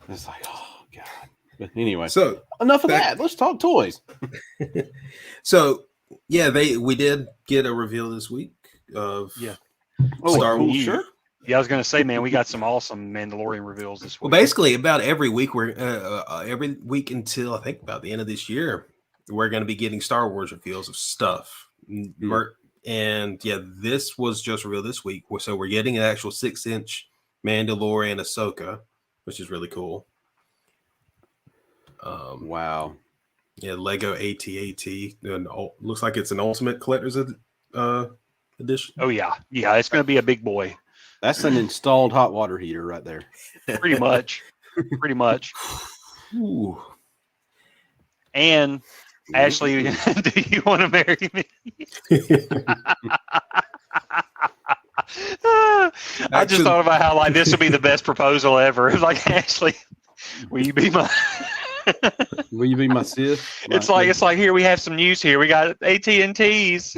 It's like, oh god. But anyway, so enough of that. Let's talk toys. So yeah, we did get a reveal this week of Star Wars. Sure. Yeah, I was gonna say, man, we got some awesome Mandalorian reveals this week. Well, basically, about every week every week until I think about the end of this year, we're going to be getting Star Wars reveals of stuff. And yeah, this was just revealed this week. So we're getting an actual 6-inch Mandalorian Ahsoka, which is really cool. Wow. Yeah, Lego AT-AT. And looks like it's an Ultimate Collector's edition. Oh yeah, it's going to be a big boy. That's an installed hot water heater right there. Pretty much. Ooh. And Ashley, do you want to marry me? I just thought about how this would be the best proposal ever. It's like, Ashley, will you be my Will you be my sis? It's like here we have some news here. We got AT&T's.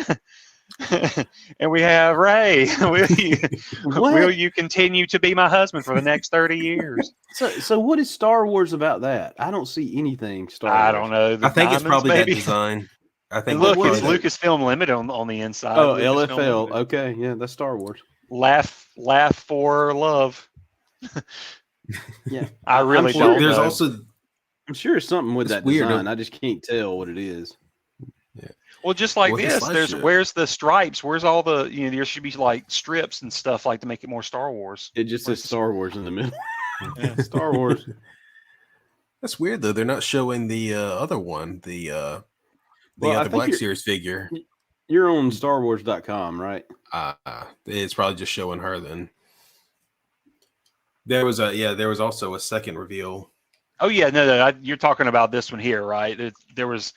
And we have Ray. Will you continue to be my husband for the next 30 years? So what is Star Wars about that? I don't see anything Star Wars. I don't know. I think it's probably that design. I think look, it's Lucasfilm Limited on the inside. Oh, LFL. Okay, yeah, that's Star Wars. Laugh for love. Yeah, I really don't. There's know. also, I'm sure it's something with that weird, design. I just can't tell what it is. Yeah. Well, just like this, where's the stripes? Where's all the, there should be like strips and stuff like to make it more Star Wars. It just says Star Wars in the middle. Yeah. Star Wars. That's weird though. They're not showing the other one, the other Black Series figure. You're on StarWars.com, right? It's probably just showing her then. There was also a second reveal. Oh yeah, no, you're talking about this one here, right? There was,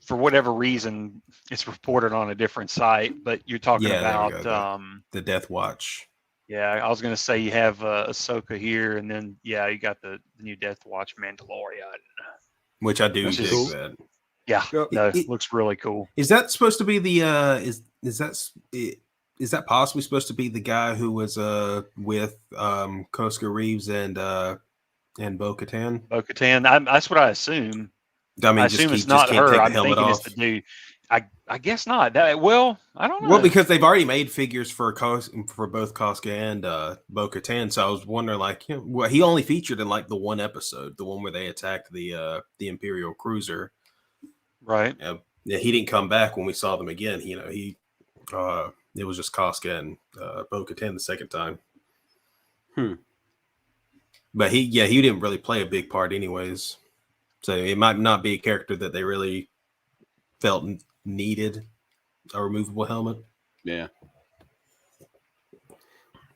for whatever reason, it's reported on a different site, but you're talking about the Death Watch. Yeah, I was going to say you have Ahsoka here, and then you got the new Death Watch Mandalorian, which I do dig cool. that. Yeah, it looks really cool. Is that supposed to be the is that possibly supposed to be the guy who was with Koska Reeves and Bo-Katan? Bo-Katan, that's what I assume. I mean, I assume it's not her. I'm thinking it's the dude. I guess not. I don't know. Well, because they've already made figures for both Koska and Bo-Katan, so I was wondering, he only featured in the one episode, the one where they attacked the Imperial cruiser, right? Yeah, he didn't come back when we saw them again. It was just Koska and Bo-Katan the second time. But he didn't really play a big part, anyways. So it might not be a character that they really felt needed a removable helmet. Yeah.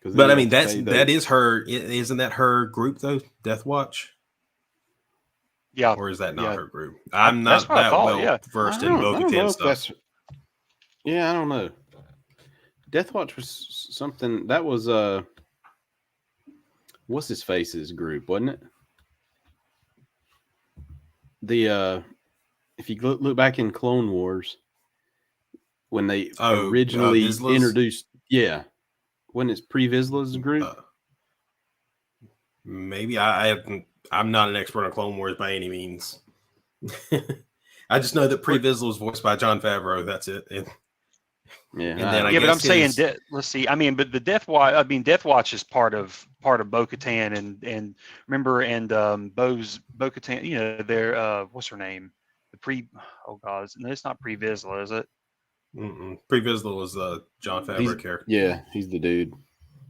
But I mean, that is her. Isn't that her group though? Death Watch. Yeah. Or is that not her group? I'm not that well versed in Bo-Katan stuff. Yeah, I don't know. Death Watch was something that was what's his face's group, wasn't it? If you look back in Clone Wars, when they originally introduced, when it's Pre-Vizsla's group, maybe I haven't I'm not an expert on Clone Wars by any means. I just know that Pre Vizsla was voiced by Jon Favreau. That's it. And then but I'm saying, let's see. I mean, but the Death Watch. I mean, Death Watch is part of Bo-Katan and remember Bo-Katan. You know, their what's her name? Oh God, no, it's not Pre Vizsla, is it? Pre Vizsla was Jon Favreau character. Yeah, he's the dude.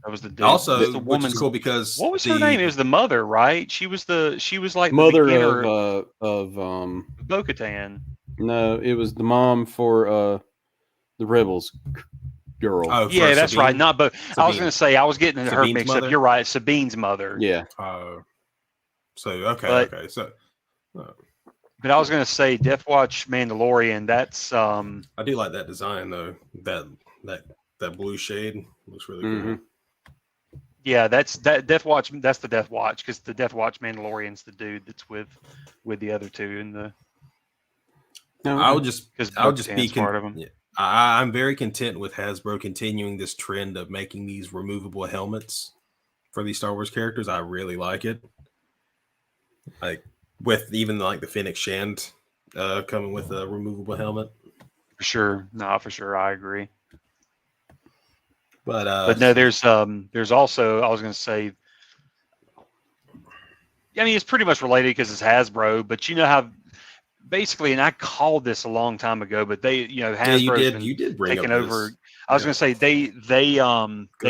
That was the dude. Also, the which is cool because what was her name? It was the mother, right? She was like mother the of Bo-Katan. No, it was the mom for the Rebels girl. Oh, yeah, that's Sabine? right. Not Bo. I was going to say I was getting her Sabine's mixed mother? up. You're right. Sabine's mother. Yeah. Okay. But I was going to say Death Watch Mandalorian. That's I do like that design though. That blue shade looks really cool. Yeah, that's Death Watch. That's the Death Watch because the Death Watch Mandalorian's the dude that's with the other two in the. No, I'll just be part of them. Yeah. I'm very content with Hasbro continuing this trend of making these removable helmets for these Star Wars characters. I really like it. Like with even like the Fennec Shand coming with a removable helmet. For sure. No, for sure. I agree. But no, there's also, I was going to say, I mean, it's pretty much related because it's Hasbro, but you know how basically, and I called this a long time ago, but they, you know, Hasbro's you did bring taken up over. this. I was going to say they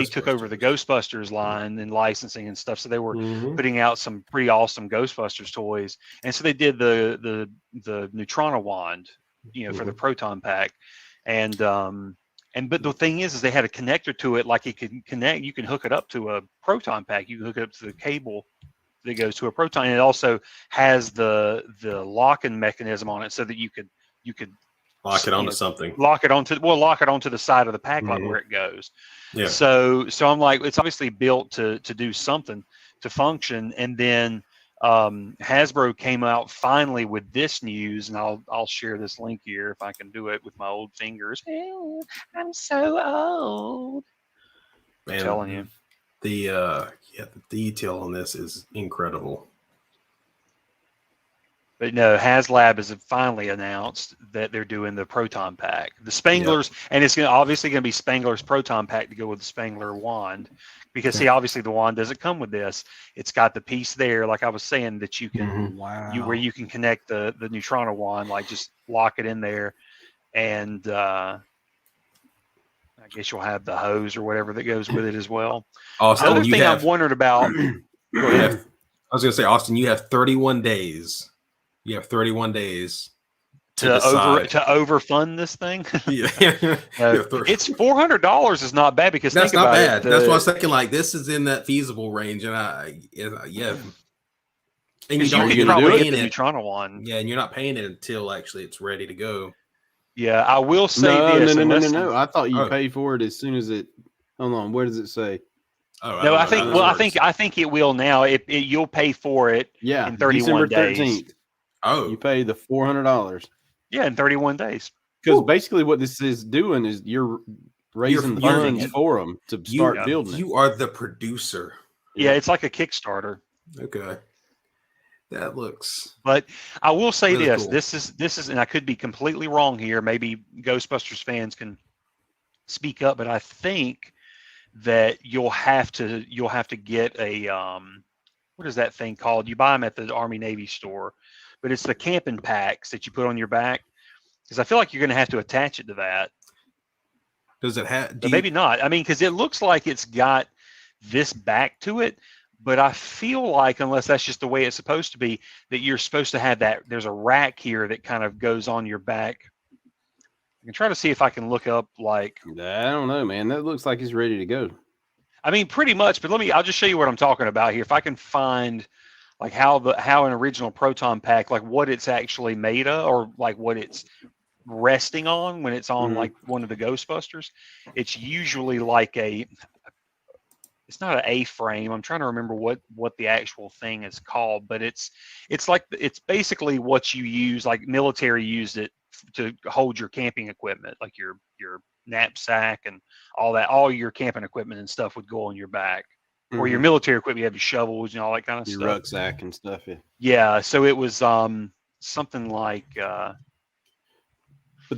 took over the Ghostbusters line and licensing and stuff. So they were putting out some pretty awesome Ghostbusters toys. And so they did the Neutrona wand, you know, for the proton pack. But the thing is they had a connector to it, like it can connect. You can hook it up to a proton pack. You can hook it up to the cable that goes to a proton. And it also has the locking mechanism on it, so that you could lock it onto something. Lock it onto the side of the pack, like where it goes. Yeah. So I'm like, it's obviously built to do something, to function. And then Hasbro came out finally with this news, and I'll share this link here if I can do it with my old fingers. Oh, I'm so old. Man, I'm telling you. The detail on this is incredible. But no, HasLab has finally announced that they're doing the proton pack, the Spanglers, and it's obviously going to be Spangler's proton pack to go with the Spangler wand, because see, obviously the wand doesn't come with this. It's got the piece there, like I was saying, that you can where you can connect the Neutrona wand, like just lock it in there, and I guess you'll have the hose or whatever that goes with it as well. Austin, the other thing I've wondered about. Go ahead. I was going to say, Austin, you have 31 days. You have 31 days to overfund this thing. Yeah. It's $400 is not bad, because that's think not about bad. it, That's why I was thinking, like, this is in that feasible range, and and you can probably get the Neutrona one. Yeah, and you're not paying it until actually it's ready to go. Yeah, I will say this. No. I thought you pay for it as soon as it. Hold on, where does it say? Oh, no, I think it will now. You'll pay for it. Yeah, in 31 days. December 13th. Oh, you pay the $400. Yeah, in 31 days. Because basically what this is doing is you're raising the funds for them to start building it. You are the producer. Yeah, it's like a Kickstarter. Okay. That looks. But I will say really this: cool. This is, and I could be completely wrong here. Maybe Ghostbusters fans can speak up, but I think that you'll have to get a what is that thing called? You buy them at the Army Navy store, but it's the camping packs that you put on your back, because I feel like you're going to have to attach it to that. Does it have? Maybe not. I mean, because it looks like it's got this back to it. But I feel like, unless that's just the way it's supposed to be, that you're supposed to have that. There's a rack here that kind of goes on your back. I can try to see if I can look up, like. I don't know, man. That looks like it's ready to go. I mean, pretty much. But I'll just show you what I'm talking about here. If I can find, like, how an original proton pack, like what it's actually made of, or like what it's resting on when it's on like one of the Ghostbusters. It's usually like it's not an A-frame. I'm trying to remember what the actual thing is called, but it's basically what you use, like military used it to hold your camping equipment, like your knapsack and all that. All your camping equipment and stuff would go on your back. or your military equipment. You have your shovels and all that kind of your stuff. rucksack and stuff. Yeah. Yeah. So it was something like. But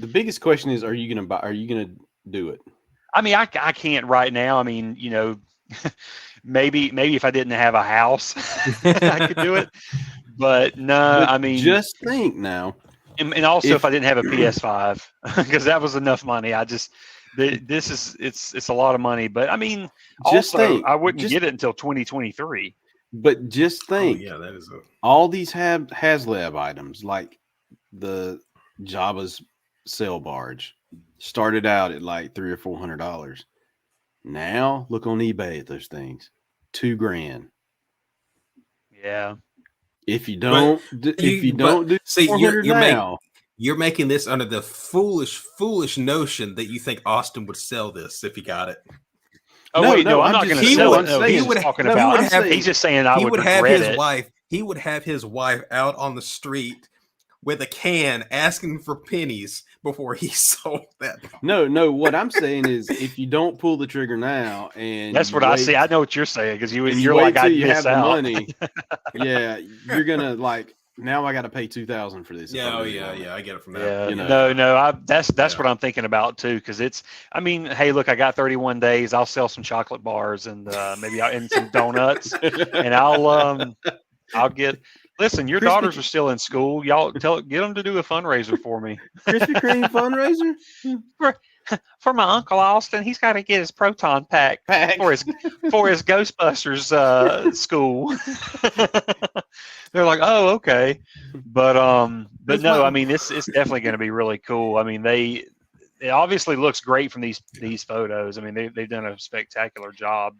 the biggest question is, are you gonna do it? I mean, I can't right now. I mean, maybe if I didn't have a house, I could do it. But no, But I mean, just think now. and also if I didn't have a PS5, because that was enough money. it's a lot of money. But I mean, Just also think, I wouldn't get it until 2023. But just think, that is all these HasLab items, like the Jabba's sail barge, started out at like $300 or $400. Now look on eBay at those things, $2,000. Yeah. If you don't, do see, 400 now. you're making this under the foolish notion that you think Austin would sell this if he got it. Oh No, wait, no, I'm I'm not just- going to he sell would- it. No, he he's would- just talking no, he about. would have- He's just saying I He would would have regret his it. wife. He would have his wife out on the street with a can asking for pennies before he sold that. No. What I'm saying is, if you don't pull the trigger now, and That's you what I wait- see. I know what you're saying because and you're wait like till I'd you miss have the out. money. Yeah, you're gonna like. Now I got to pay $2,000 for this. if I really want it. I get it from that. Yeah, You know. no. That's what I'm thinking about too. Because it's, I mean, hey, look, I got 31 days. I'll sell some chocolate bars and maybe and some donuts, and I'll get. Listen, your daughters are still in school. Y'all get them to do a fundraiser for me. Krispy Kreme fundraiser. For my Uncle Austin, he's got to get his proton pack for his Ghostbusters school. They're like, oh, okay, but no, I mean, it's definitely going to be really cool. I mean, it obviously looks great from these photos. I mean, they've done a spectacular job.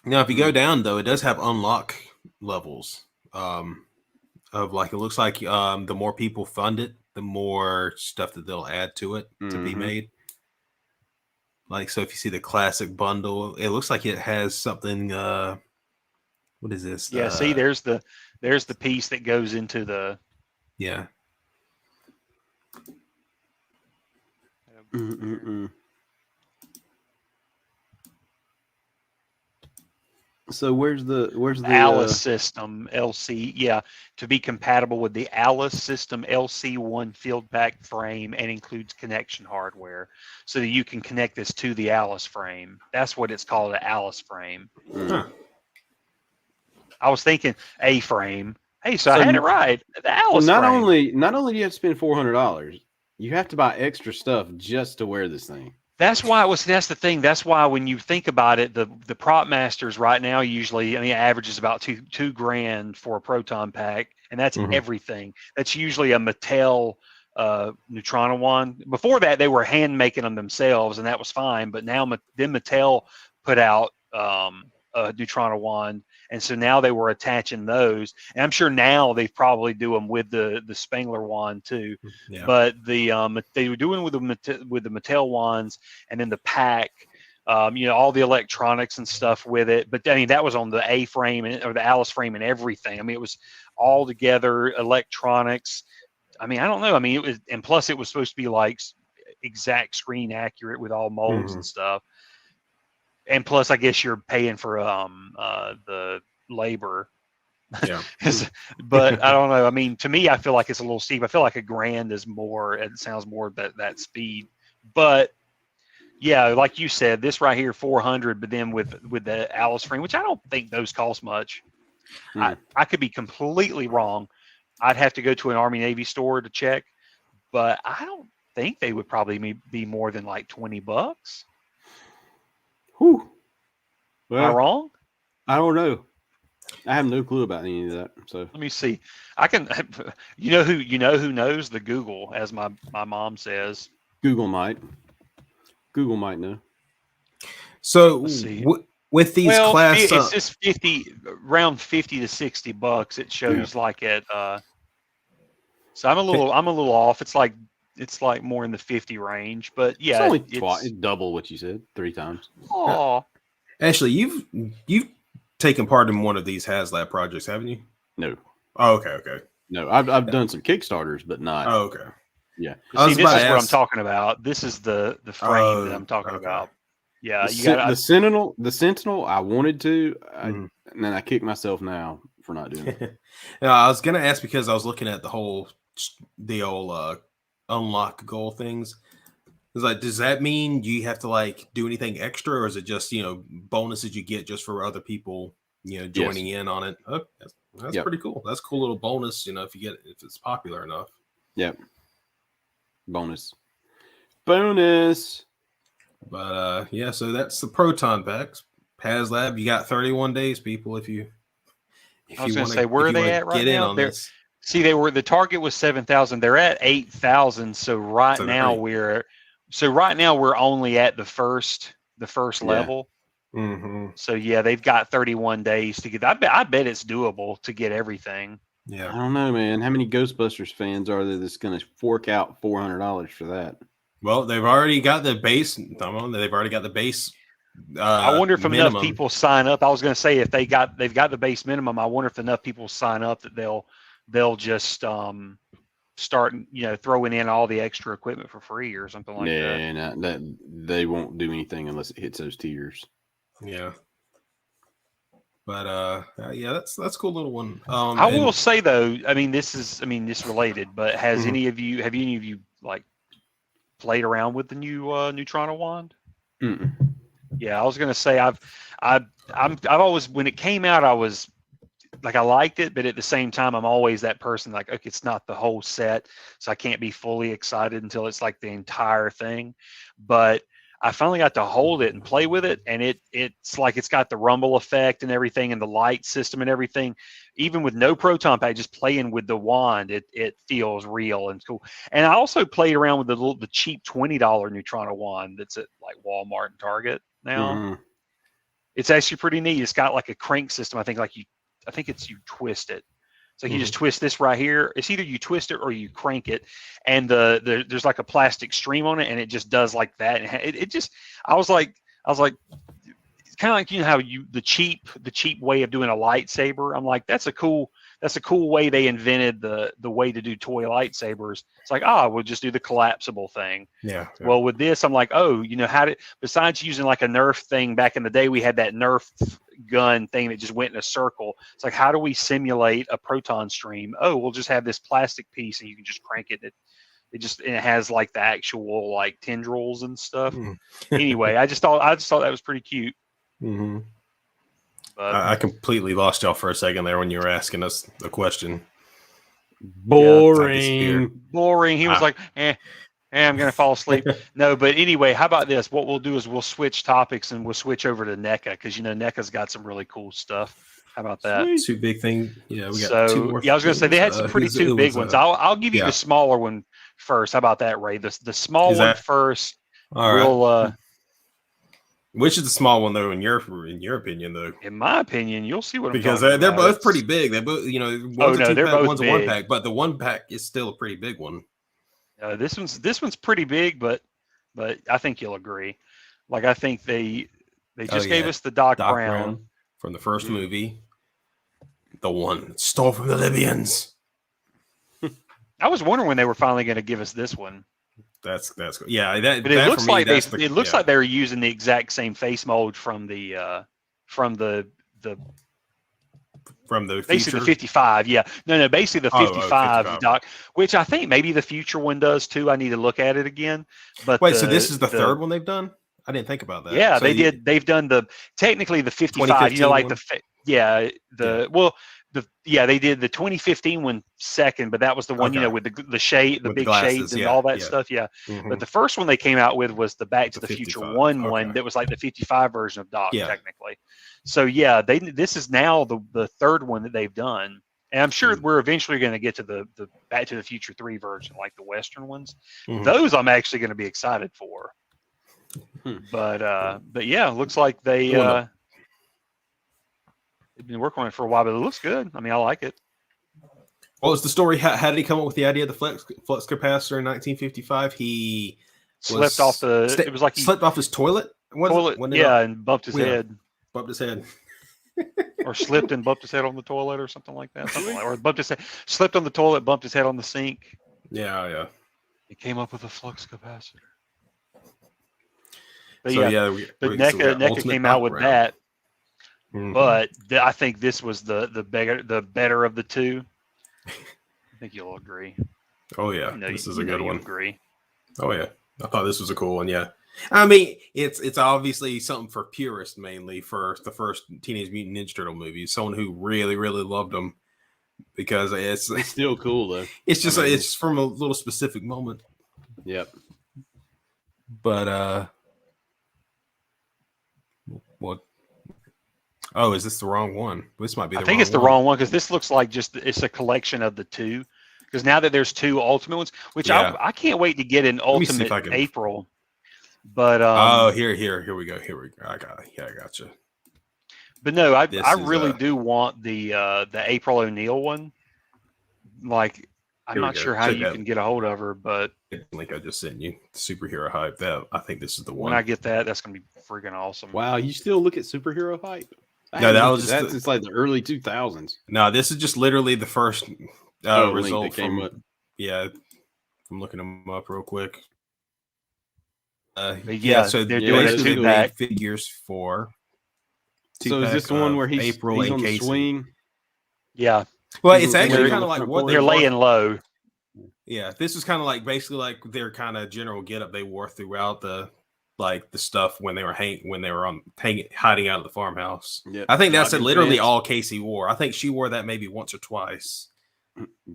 Now, if you go down though, it does have unlock levels. Of like, it looks like the more people fund it, the more stuff that they'll add to it to be made. Like, so if you see the classic bundle, it looks like it has something. What is this? Yeah, see, there's the piece that goes into the. Yeah. So where's the Alice system LC? Yeah, to be compatible with the Alice system LC1 field pack frame and includes connection hardware, so that you can connect this to the Alice frame. That's what it's called, the Alice frame. Huh. I was thinking A frame. Hey, so I had it right. The Alice not frame. only do you have to spend $400, you have to buy extra stuff just to wear this thing. That's why that's the thing. That's why when you think about it, the prop masters right now usually, I mean, averages about $2,000 for a proton pack, and that's everything. That's usually a Mattel Neutrona wand. Before that, they were hand making them themselves, and that was fine. But now then Mattel put out a Neutrona wand, and so now they were attaching those. And I'm sure now they probably do them with the Spengler wand too. Yeah. But they were doing with the Mattel wands, and then the pack, all the electronics and stuff with it. But I mean, that was on the A frame or the Alice frame and everything. I mean, it was all together electronics. I mean, I don't know. I mean, it was, and plus it was supposed to be like exact screen accurate with all molds and stuff. And plus, I guess you're paying for the labor. Yeah. But I don't know. I mean, to me, I feel like it's a little steep. I feel like $1,000 is more. It sounds more that speed. But yeah, like you said, this right here, $400. But then with the Alice frame, which I don't think those cost much. I could be completely wrong. I'd have to go to an Army Navy store to check. But I don't think they would probably be more than like $20. Whew. Am I wrong? I don't know. I have no clue about any of that. So let me see. I can. You know who knows? The Google, as my mom says. Google might know. So Let's see. with these class, it's just around $50 to $60. It shows like at. So I'm a little off. It's like more in the 50 range, but yeah, it's only it's double what you said 3 times. Oh, Ashley, you've taken part in one of these HasLab projects, haven't you? No. Oh, okay. No, I've done some Kickstarters, but not. Oh, okay. Yeah. See, this is what I'm talking about. This is the frame that I'm talking about. Yeah, the Sentinel. I wanted to, and then I kick myself now for not doing it. I was gonna ask because I was looking at the old unlock goal things. It's like, does that mean you have to like do anything extra, or is it just bonuses you get just for other people joining in on it? Oh, that's pretty cool. That's a cool little bonus, if it's popular enough. Yep. Bonus. But so that's the proton packs. HasLab, you got 31 days, people. If you I was going to say, where are they at right now? See, the target was 7,000. They're at 8,000. So right now we're only at the first level. Mm-hmm. So yeah, they've got 31 days to get. I bet it's doable to get everything. Yeah, I don't know, man. How many Ghostbusters fans are there that's going to fork out $400 for that? Well, they've already got the base. They've already got the base. I wonder if minimum. enough people sign up. I was going to say if they've got the base minimum. I wonder if enough people sign up that they'll just start throwing in all the extra equipment for free or something like that. Yeah, they won't do anything unless it hits those tiers. Yeah. But that's a cool little one. I will say though, this is related, but have any of you like played around with the new Neutrino wand? Mm-mm. Yeah, I was gonna say I've always, when it came out, I was like, I liked it, but at the same time, I'm always that person like, okay, it's not the whole set, so I can't be fully excited until it's like the entire thing. But I finally got to hold it and play with it, and it's like it's got the rumble effect and everything, and the light system and everything. Even with no proton pack, just playing with the wand, it feels real and cool. And I also played around with the cheap $20 Neutrino wand that's at like Walmart and Target now. Mm-hmm. It's actually pretty neat. It's got like a crank system. I think you twist it. So you just twist this right here. It's either you twist it or you crank it, and there's like a plastic stream on it, and it just does like that. And I was like, it's kind of like how the cheap way of doing a lightsaber. I'm like, that's a cool way they invented the way to do toy lightsabers. It's like, we'll just do the collapsible thing. Yeah. Well, with this, I'm like, besides using like a Nerf thing back in the day, we had that Nerf gun thing that just went in a circle. It's like, how do we simulate a proton stream? We'll just have this plastic piece and you can just crank it. It has like the actual like tendrils and stuff. Anyway, I just thought that was pretty cute. Mm-hmm. But I completely lost y'all for a second there when you were asking us the question. Boring. He was like, I'm going to fall asleep. No, but anyway, how about this? What we'll do is we'll switch topics and we'll switch over to Neca, because Neca's got some really cool stuff. How about that? Two big thing. Yeah, we got two more. Yeah, I was going to say they had some two big ones. I'll give you the smaller one first. How about that, Ray? The small one first. All right. Which is the small one though, in your opinion though? In my opinion, you'll see what because I'm they're both pretty big. They're both one's a 2-pack, both one's big. a 1-pack, but the 1-pack is still a pretty big one. This one's pretty big, but I think you'll agree. Like, I think they just gave us the Doc Brown from the first movie, the one stole from the Libyans. I was wondering when they were finally going to give us this one. That's cool. Yeah, but it looks like like they were using the exact same face mold from the basically the 55. Yeah, no, basically the 55 Doc, which I think maybe the future one does too. I need to look at it again. But wait, so this is the third one they've done? I didn't think about that. Yeah, so they've done technically the 55. Like one? They did the 2015 one second, but that was the one with the shade, the big glasses, shades, and all that stuff. Yeah, but the first one they came out with was the Back to the Future one that was like the 55 version of Doc, technically. So yeah, this is now the third one that they've done, and I'm sure we're eventually going to get to the Back to the Future 3 version, like the Western ones. Those I'm actually going to be excited for. But yeah, looks like they've been working on it for a while, but it looks good. I mean, I like it. What was the story? How did he come up with the idea of the flux capacitor in 1955? He slipped off it was like he slipped off his toilet. And bumped his head. Bumped his head. Or slipped and bumped his head on the toilet or something like that. Or slipped on the toilet, bumped his head on the sink. Yeah. He came up with a flux capacitor. But So yeah, yeah, but so we got NECA Ultimate came out with Battleground. that. Mhm. But I think this was the better of the two. I think you'll agree. Oh yeah, You know, this is you a know good you'll one. agree. Oh yeah, I thought this was a cool one. Yeah, I mean it's obviously something for purists mainly for the first Teenage Mutant Ninja Turtle movies. Someone who really loved them because it's It's still cool though. it's just I mean, it's from a little specific moment. Yep. But what? Oh, is this the wrong one? This might be. I think it's the wrong one because this looks like just it's a collection of the two. Because now that there's two Ultimate ones, which Yeah. I can't wait to get an me see if Ultimate I can- April. But Oh, here we go. I got you. But no, I This really is, do want the April O'Neil one. Like, I'm Here we not go. sure how Check you that. can get a hold of her, but Link I just sent you. Superhero hype. That I think this is the when one. I get that, that's gonna be freaking awesome. Wow, you still look at superhero hype? I No, haven't that looked was at just that the- since like the early 2000s. No, this is just literally the first Link that result came from. up. Yeah, I'm looking them up real quick. But Yeah, yeah, so they're doing a basically two they pack. made figures for. So is this the one where he's April on and the Casey. swing? Yeah, Well, He's it's on the actually swing kind on of the like front what porch. they they're wore. laying low. Yeah, this is kind of like basically like their kind of general getup they wore throughout the stuff when they were hiding out of the farmhouse. Yep. I think that's Jogging literally pants. all Casey wore. I think she wore that maybe once or twice.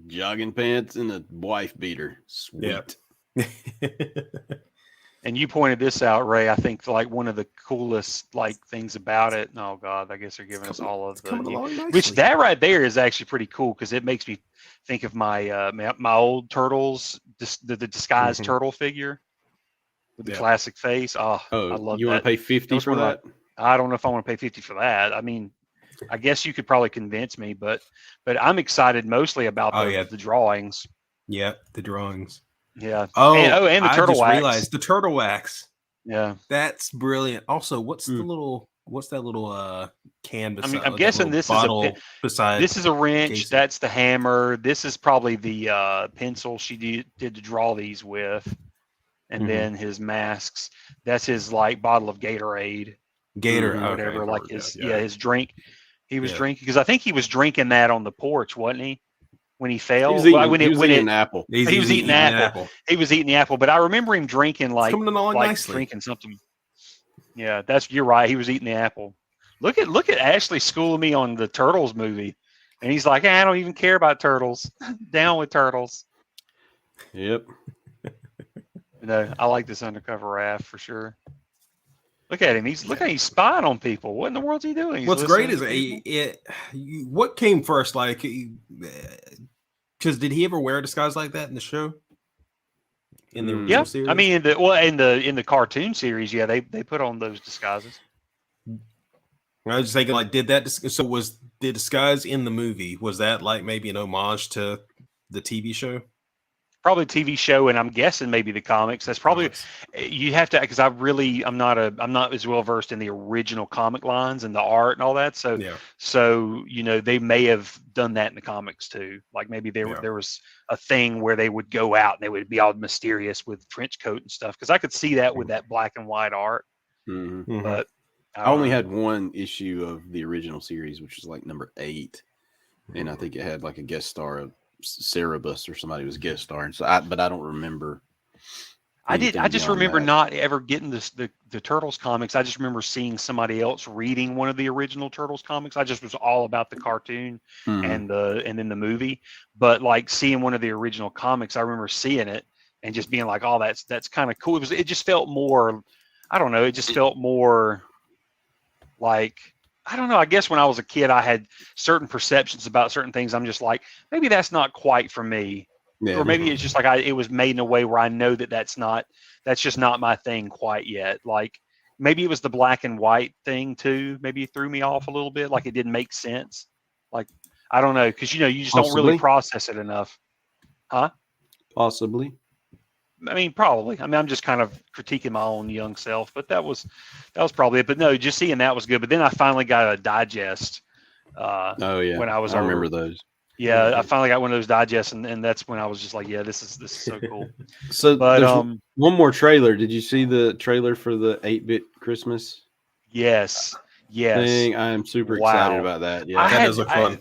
Jogging pants and a wife beater. Sweet. Yeah. And you pointed this out, Ray. I think like one of the coolest like things about it. Oh God, I guess they're giving us all of the coming new, along nicely. which that right there is actually pretty cool because it makes me think of my my old Turtles, the disguised Mhm. turtle figure with the Yeah. classic face. Oh, I Oh, love you that. want to pay 50 was for one of that? I don't know if I want to pay 50 for that. I mean, I guess you could probably convince me, but I'm excited mostly about Oh, yeah. the drawings. Yeah, the drawings. Yeah. Oh, and the I turtle just wax. realized the turtle wax. Yeah. That's brilliant. Also, what's Hmm. what's that little can beside? I'm that guessing little this is a bottle beside. This is a wrench. Casey. That's the hammer. This is probably the pencil she did to draw these with, and Mhm. then his masks. That's his like bottle of Gatorade, Gator, or okay, whatever. Like yeah, his yeah. his drink. He was Yeah. drinking because I think he was drinking that on the porch, wasn't he? When he fell, He was eating, when he was eating an it, apple. He's he was eating an apple. He was eating the apple. But I remember him drinking like coming along nicely. drinking something. Yeah, you're right. He was eating the apple. Look at Ashley schooling me on the Turtles movie, and he's like, I don't even care about turtles. Down with turtles. Yep. No, I like this undercover Raph for sure. Look at him. Look how he's spying on people. What in the world's he doing? He's What's great is listening to what came first, like, because did he ever wear a disguise like that in the show? In the people. original Yeah, series? I mean in the cartoon series, yeah, they put on those disguises. I was just thinking, like, was the disguise in the movie? Was that like maybe an homage to the TV show? Probably TV show, and I'm guessing maybe the comics. That's probably you have to because I'm not as well versed in the original comic lines and the art and all that. So Yeah. so they may have done that in the comics too. Like maybe there was a thing where they would go out and they would be all mysterious with trench coat and stuff. Because I could see that with that black and white art. Mhm. Mhm. But I only had one issue of the original series, which was like number 8, and I think it had like a guest star of Cerebus or somebody was guest starring. So, but I don't remember. I anything just beyond remember that. not ever getting the Turtles comics. I just remember seeing somebody else reading one of the original Turtles comics. I just was all about the cartoon Mhm. and then the movie. But like seeing one of the original comics, I remember seeing it and just being like, "Oh, that's kind of cool." It just felt more. I don't know. It just felt more like. I don't know. I guess when I was a kid, I had certain perceptions about certain things. I'm just like, maybe that's not quite for me. Yeah. Or maybe it's just like it was made in a way where I know that's just not my thing quite yet. Like maybe it was the black and white thing too. Maybe it threw me off a little bit. Like it didn't make sense. Like, I don't know. Cause you just don't really Possibly. process it enough. Huh? Possibly. I mean, probably. I mean, I'm just kind of critiquing my own young self, but that was probably it. But no, just seeing that was good. But then I finally got a digest. Oh yeah, When I was I remember over. those. Yeah, I finally got one of those digests, and that's when I was just like, yeah, this is so cool. So, But there's one more trailer. Did you see the trailer for the 8-bit Christmas yes, thing? I am super excited about that. Yeah, that does look fun.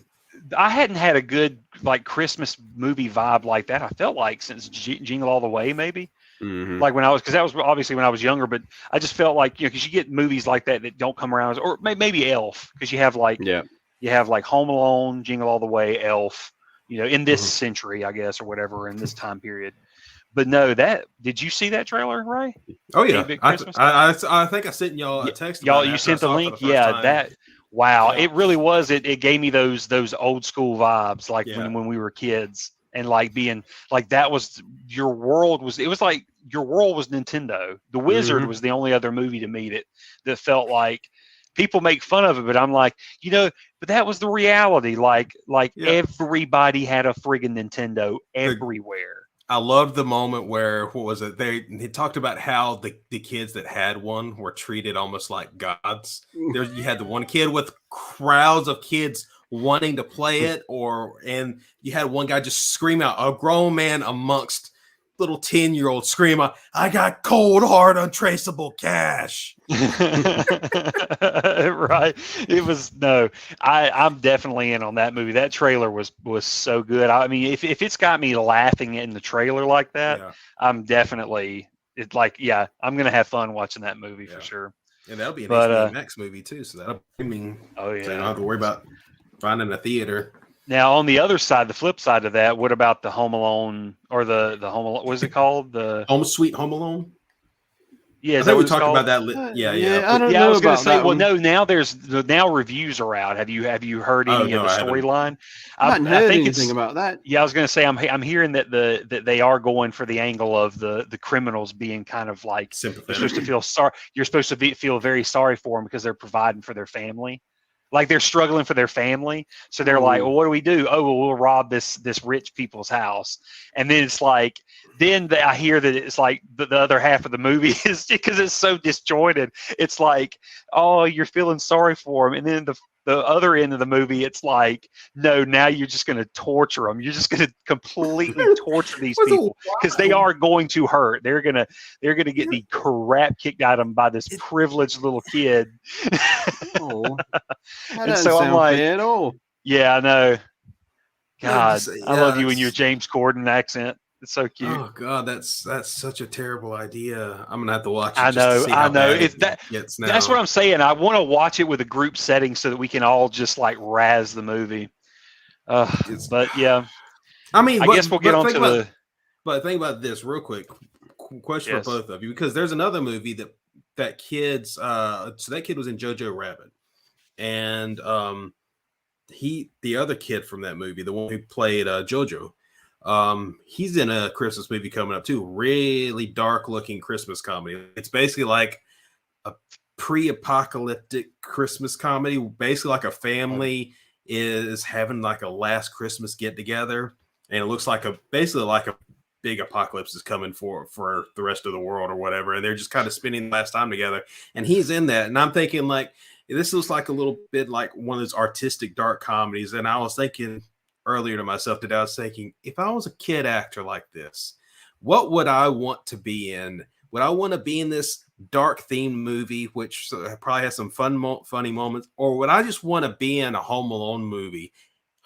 I hadn't had a good like Christmas movie vibe like that. I felt like since Jingle All the Way, maybe. Like when I was, because that was obviously when I was younger, but I just felt like, you know, because you get movies like that don't come around, or maybe Elf, because you have like Home Alone, Jingle All the Way, Elf, you know, in this century, I guess, or whatever, in this time period. But no, did you see that trailer, Ray? Oh yeah, I think I sent y'all a text. Y'all, you sent the link. Yeah, wow, it really was. It gave me those old school vibes, like when we were kids, and like being like that was your world was. It was like your world was Nintendo. The Wizard was the only other movie to me that felt like. People make fun of it, but I'm like, you know, but that was the reality. Like everybody had a friggin' Nintendo everywhere. I loved the moment where, what was it? They talked about how the kids that had one were treated almost like gods. You had the one kid with crowds of kids wanting to play it, and you had one guy just scream out, a grown man amongst little 10-year-old scream out, I got cold, hard, untraceable cash. Right. It was I'm definitely in on that movie. That trailer was so good. I mean, if it's got me laughing in the trailer like that, I'm definitely I'm gonna have fun watching that movie for sure. And that'll be an HBO Max movie too, so that'll so you don't have to worry about finding a theater. Now, on the other side, the flip side of that, what about the Home Alone or the Home Alone? What is it called? The Home Sweet Home Alone. Yeah, I think we talked about that. I was going to say, well, no. Now reviews are out. Have you heard any of the storyline? I haven't heard anything about that. Yeah, I was going to say, I'm hearing that that they are going for the angle of the criminals being kind of like you're supposed to feel sorry. You're supposed to feel very sorry for them because they're providing for their family. Like they're struggling for their family. So they're like, well, what do we do? Oh, well, we'll rob this rich people's house. And then it's like, I hear that it's like the other half of the movie is because it's so disjointed. It's like, oh, you're feeling sorry for them. And then the other end of the movie, it's like, no, now you're just going to torture them. You're just going to completely torture these people because they are going to hurt. They're going to get the crap kicked out of them by this privileged little kid. And so I'm like, yeah, I know. God, I love you in your James Corden accent. It's so cute. Oh God, that's such a terrible idea. I'm gonna have to watch it. I know. That's what I'm saying. I want to watch it with a group setting so that we can all just like razz the movie. But yeah, I mean, I guess we'll get on to the. But think about this real quick. Question for both of you, because there's another movie that kids. So that kid was in Jojo Rabbit, and the other kid from that movie, the one who played Jojo. He's in a Christmas movie coming up too. Really dark looking Christmas comedy. It's basically like a pre-apocalyptic Christmas comedy. Basically like a family is having like a last Christmas get together, and it looks like basically like a big apocalypse is coming for the rest of the world or whatever. And they're just kind of spending the last time together. And he's in that. And I'm thinking like, this looks like a little bit like one of those artistic dark comedies. And I was thinking earlier to myself today, I was thinking, if I was a kid actor like this, what would I want to be in? Would I want to be in this dark themed movie, which probably has some funny moments, or would I just want to be in a Home Alone movie?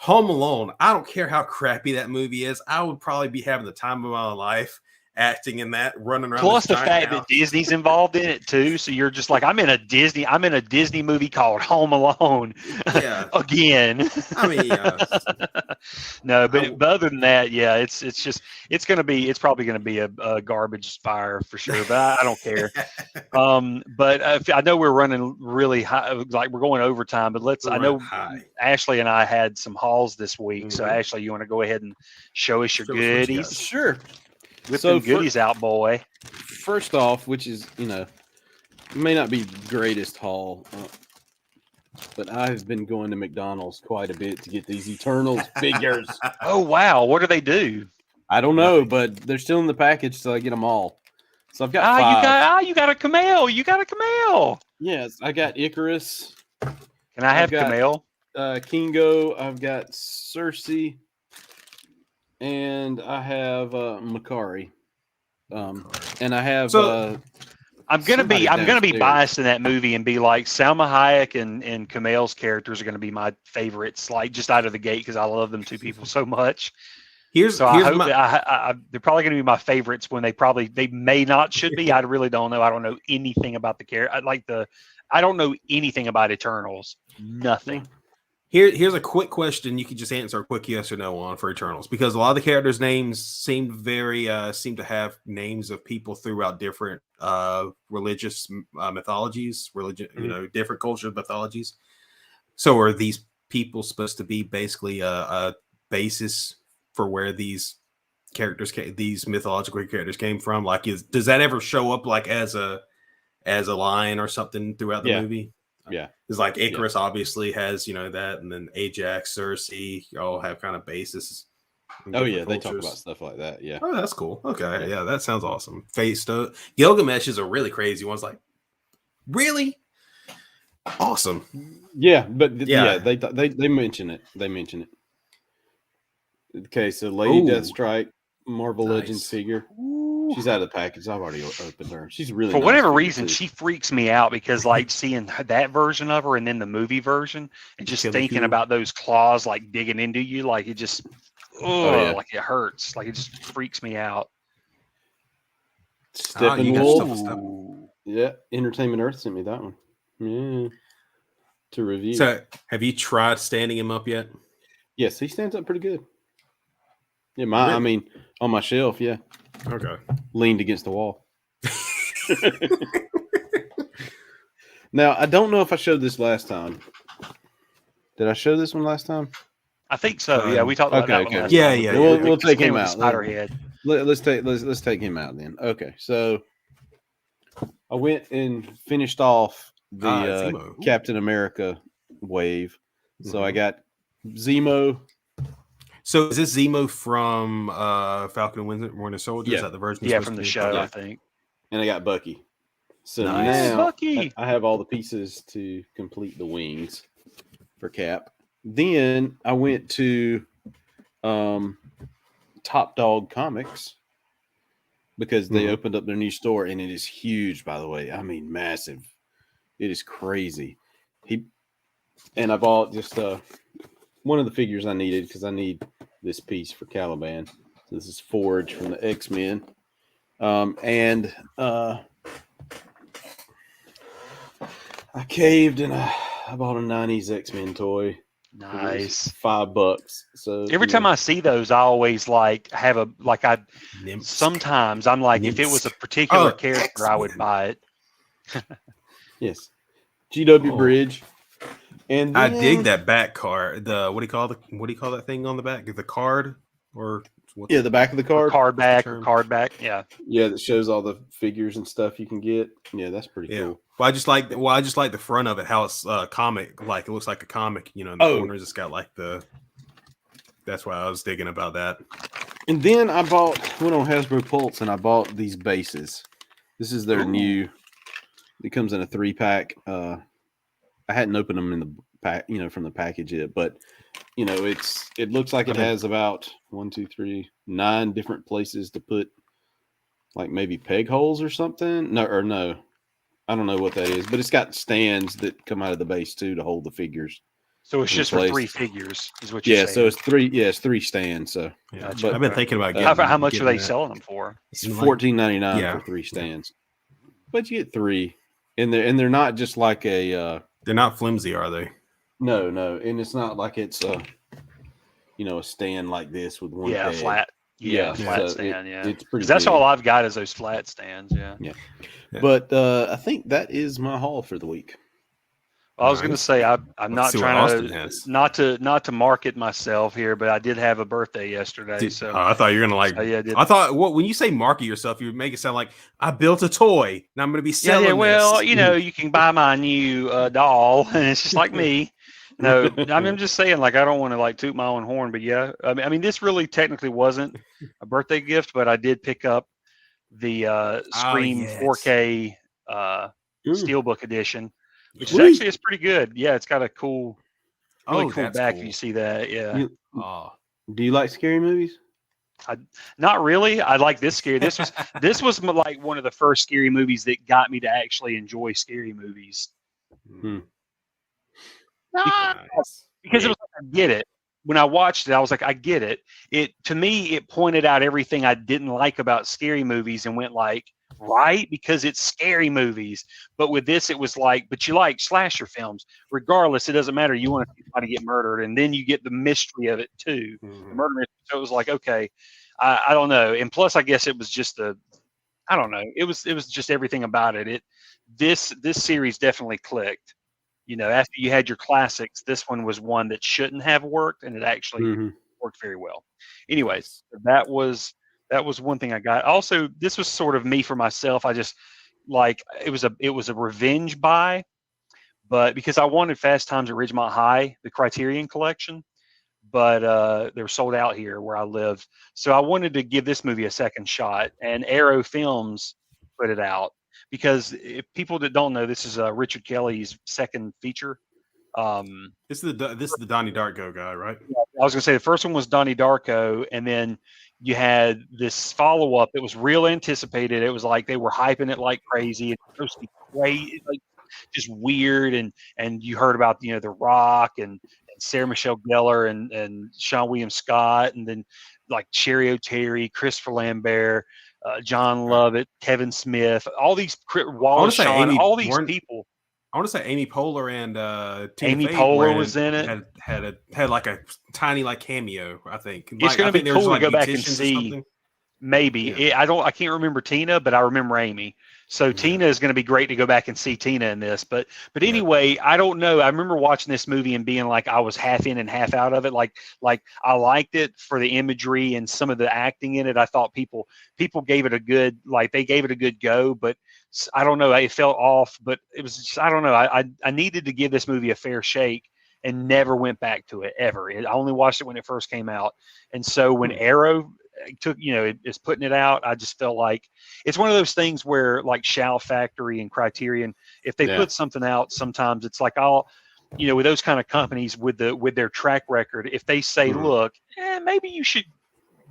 Home Alone, I don't care how crappy that movie is. I would probably be having the time of my life acting in that, running around. Plus the fact that Disney's involved in it too, so you're just like, I'm in a Disney movie called Home Alone. Again. I mean, no, but other than that, yeah, it's probably gonna be a garbage fire for sure. But I don't care. But I know we're running really high, like we're going overtime. But I know Ashley and I had some hauls this week. So Ashley, you want to go ahead and show us your goodies? Sure. Whip them goodies out, boy. First off, which is, may not be the greatest haul, but I've been going to McDonald's quite a bit to get these Eterals figures. Oh, wow. What do they do? I don't know, but they're still in the package, so I get them all. So I've got 5. You got a Camille. You got a Camille. Yes, I got Icarus. Can I have Camille? Kingo. I've got Cersei, and I have Makari. And I have. I'm gonna be downstairs. biased in that movie and be like Salma Hayek and Kamel's characters are gonna be my favorites, like just out of the gate because I love them two people so much. I hope that they're probably gonna be my favorites when they may not should be. I really don't know. I don't know anything about the character. I don't know anything about Eternals. Nothing. Here's a quick question you can just answer a quick yes or no on for Eternals, because a lot of the characters' names seem to have names of people throughout different religious mythologies, different cultural mythologies. So are these people supposed to be basically a basis for where these mythological characters came from? Like, does that ever show up like as a line or something throughout the movie? Yeah, it's like Icarus obviously has that, and then Ajax, Cersei, all have kind of bases. Oh yeah, they talk about stuff like that. Yeah. Oh, that's cool. Okay, yeah, that sounds awesome. Gilgamesh is a really crazy one. It's like, really awesome. Yeah, but they mention it. They mention it. Okay, so Lady Deathstrike, Marvel Legends figure. She's out of the package. I've already opened her. She's really for whatever reason she freaks me out because like seeing that version of her and then the movie version and just thinking about those claws like digging into you, like it just like it hurts, like it just freaks me out. Steppenwolf. Yeah, Entertainment Earth sent me that one. Yeah, to review. So, have you tried standing him up yet? Yes, he stands up pretty good. Yeah, I mean, on my shelf, yeah. Okay. Leaned against the wall. Now, I don't know if I showed this last time. Did I show this one last time? I think so. Yeah, we talked about that one last time. Yeah. We'll take him out. Spiderhead. Let's take him out then. Okay, so I went and finished off the Captain America wave. So I got Zemo. So is this Zemo from Falcon and Winter Soldier? Is that the version? Yeah, from the show, I think. And I got Bucky. So now Bucky. I have all the pieces to complete the wings for Cap. Then I went to Top Dog Comics because they opened up their new store, and it is huge, by the way. I mean, massive. It is crazy. And I bought just one of the figures I needed because I need this piece for Caliban. So this is Forge from the X-Men. And I caved and I bought a 90s X-Men toy. Nice. $5. So every time I see those, I always sometimes I'm like, if it was a particular character, I would buy it. Yes. GW Bridge. And then, I dig that back card. What do you call that thing on the back? The card or the back of the card. Card back. Yeah. Yeah, that shows all the figures and stuff you can get. Yeah, that's pretty cool. Well, I just like the front of it, how it's comic, like it looks like a comic, in the corners it's got like that's why I was digging about that. And then I went on Hasbro Pulse and I bought these bases. This is their new, it comes in a 3-pack. I hadn't opened them in the pack, from the package yet, but it looks like it has about 9 different places to put like maybe peg holes or something. No, I don't know what that is, but it's got stands that come out of the base too to hold the figures. So it's just for 3 figures, is what you're saying? So it's 3. Yeah, it's 3 stands. So but I've been thinking about how much are they selling them for? It's $14.99 for 3 stands, but you get 3, and they're not just like a. They're not flimsy, are they? No, and it's not like it's a stand like this with one. Yeah, peg. Flat. Yeah, flat stand. It's pretty. That's all I've got is those flat stands. Yeah. But I think that is my haul for the week. Well, I was going to say I'm not trying to not to market myself here, but I did have a birthday yesterday. So I thought you were going to I thought when you say market yourself, you make it sound like I built a toy and I'm going to be selling. Yeah. Well, you can buy my new doll, and it's just like me. No, I'm just saying, like, I don't want to toot my own horn, but yeah, I mean, this really technically wasn't a birthday gift, but I did pick up the Scream 4K Steelbook edition, which is actually pretty good. Yeah, it's got a cool Really cool that's back cool. if you see that. Yeah. Do you like scary movies? Not really. I like this scary. This was like one of the first scary movies that got me to actually enjoy scary movies. Because it was like, I get it. When I watched it, I was like, I get it. To me, it pointed out everything I didn't like about scary movies and went like, right? Because it's scary movies. But with this, it was like, but you like slasher films. Regardless, it doesn't matter. You want to see somebody get murdered. And then you get the mystery of it too. The murder mystery. So it was like, okay, I don't know. And plus, I guess it was just I don't know. It was just everything about it. This series definitely clicked. After you had your classics, this one was one that shouldn't have worked, and it actually worked very well. Anyways, that was one thing I got. Also, this was sort of me for myself. I just like it was a revenge buy, but because I wanted Fast Times at Ridgemont High, the Criterion collection, but they were sold out here where I live. So I wanted to give this movie a second shot, and Arrow Films put it out. Because if people that don't know, this is Richard Kelly's second feature. This is the Donnie Darko guy, right? Yeah, I was going to say the first one was Donnie Darko, and then you had this follow-up that was real anticipated. It was like they were hyping it like crazy. It was supposed to be crazy, like just weird, and you heard about The Rock and Sarah Michelle Gellar and Sean William Scott, and then like Cherry O'Terry, Christopher Lambert. John Lovett, Kevin Smith, all these Wallace Shawn, all these people. I want to say Amy Poehler and Amy Poehler was in it. Had like a tiny cameo. I think it's going to be cool to go back and see. Maybe I can't remember Tina, but I remember Amy. So Tina is going to be great to go back and see Tina in this. But anyway, I don't know. I remember watching this movie and being like I was half in and half out of it. Like I liked it for the imagery and some of the acting in it. I thought people gave it a good go, but I don't know. It felt off, but it was just, I don't know. I needed to give this movie a fair shake and never went back to it ever. I only watched it when it first came out. And so when Arrow is putting it out, I just felt like it's one of those things where like Shout Factory and Criterion, if they put something out, sometimes it's like with those kind of companies with their track record, if they say, look, maybe you should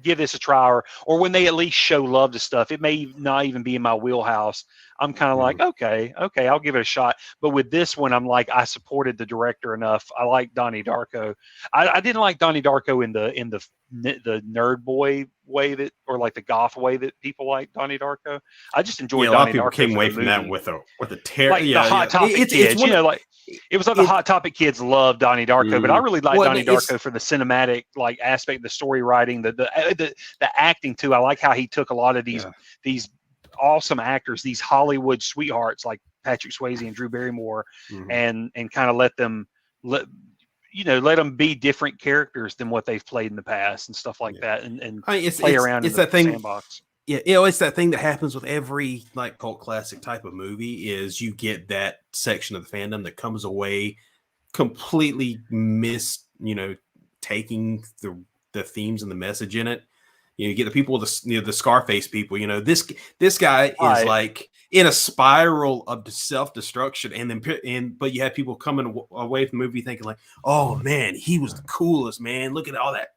give this a try, or when they at least show love to stuff, it may not even be in my wheelhouse. I'm kind of like, okay, I'll give it a shot. But with this one, I'm like, I supported the director enough. I like Donnie Darko. I didn't like Donnie Darko in the nerd boy way that, or like the goth way that people like Donnie Darko. I just enjoyed Donnie Darko. A lot of people came away from that with a tear. Like the Hot Topic kids, it was like the Hot Topic kids loved Donnie Darko, but I really like Donnie Darko for the cinematic like aspect, the story writing, the acting too. I like how he took a lot of these awesome actors, these Hollywood sweethearts like Patrick Swayze and Drew Barrymore, and kind of let them be different characters than what they've played in the past and stuff like that, and play around in the sandbox. Yeah, it's that thing that happens with every like cult classic type of movie is you get that section of the fandom that comes away completely taking the themes and the message in it. You get the people, the Scarface people. This guy is like in a spiral of self-destruction, but you have people coming away from the movie thinking like, "Oh man, he was the coolest, man! Look at all that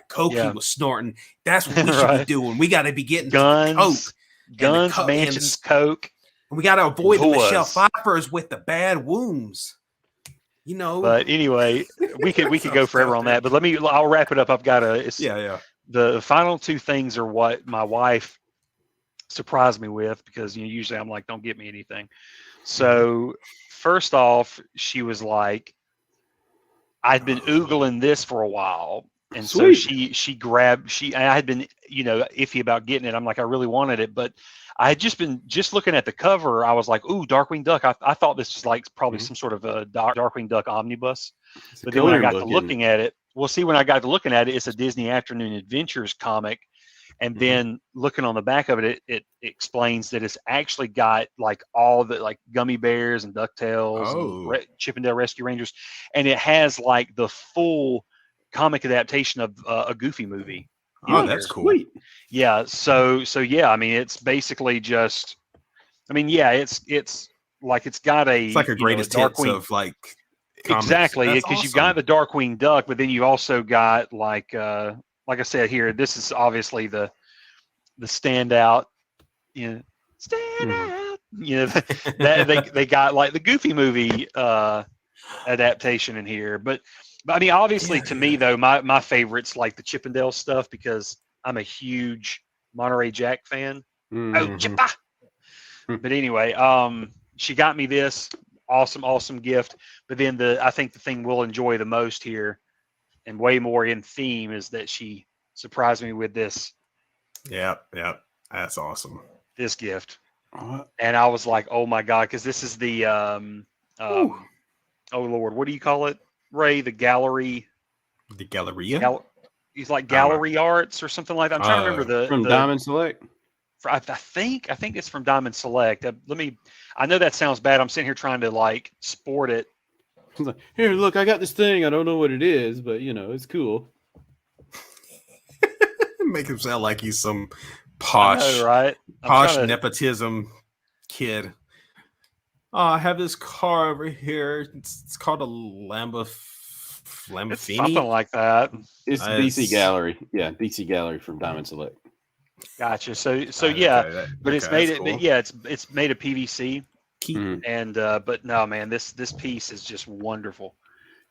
coke he was snorting. That's what we should be doing. We got to be getting guns, mansions, coke. And we got to avoid the Michelle Pfeiffers with the bad wombs." But anyway, we could go forever on that. But I'll wrap it up. I've got the final two things are what my wife surprised me with, because usually I'm like, don't get me anything. So first off, she was like, I'd been oogling this for a while, and so she grabbed. I had been iffy about getting it. I'm like, I really wanted it, but I had just looking at the cover. I was like, ooh, Darkwing Duck. I thought this was like probably some sort of a Darkwing Duck omnibus. But then when I got to looking at it, when I got to looking at it, it's a Disney Afternoon Adventures comic. And then looking on the back of it, it explains that it's actually got like all the like Gummy Bears and DuckTales and Chip 'n Dale Rescue Rangers. And it has like the full comic adaptation of a Goofy movie. That's cool. Yeah. So yeah, I mean, it's basically just, I mean, yeah, it's like, it's got it's like a greatest hits of like Exactly, That's because awesome. you've got the Darkwing Duck, but then you've also got like I said here, this is obviously the standout, stand out. That they got like the Goofy movie adaptation in here, but I mean, obviously to me though, my favorites like the Chippendale stuff because I'm a huge Monterey Jack fan. Oh, Chippa! But anyway, she got me this awesome gift. But then I think the thing we'll enjoy the most here, and way more in theme, is that she surprised me with this. Yep, that's awesome. This gift, and I was like, oh my god, because this is the oh Lord, what do you call it, Ray? The gallery. The Galleria. He's like gallery arts or something like that. I'm trying to remember from Diamond Select. I think it's from Diamond Select. I know that sounds bad. I'm sitting here trying to like sport it. Here, look, I got this thing. I don't know what it is, but it's cool. Make him sound like he's some posh, I know, right? Nepotism kid. Oh, I have this car over here. It's called a Lamborghini. It's something like that. It's DC Gallery. Yeah, DC Gallery from Diamond Select. Gotcha. So yeah, but it's made it. Cool. But yeah, it's made of PVC. Mm-hmm. But no, man, this piece is just wonderful.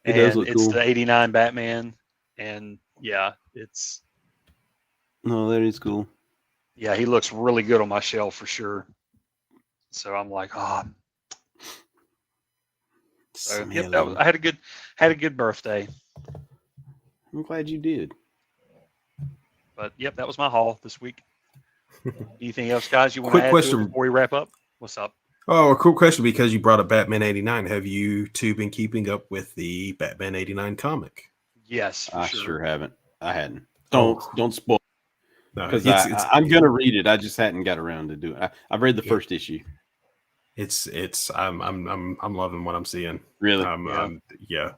It does look it's cool. the '89 Batman, and yeah, it's. No, that is cool. Yeah, he looks really good on my shelf for sure. So I'm like, So yep, I had a good birthday. I'm glad you did. But yep, that was my haul this week. Anything else, guys? You want Quick to add question to it before we wrap up? What's up? Oh, a cool question because you brought up Batman '89. Have you two been keeping up with the Batman '89 comic? Yes, I sure haven't. I hadn't. Don't spoil. Because it's I'm gonna read it. I just hadn't got around to do it. I've read the first issue. I'm loving what I'm seeing. Really? Yeah,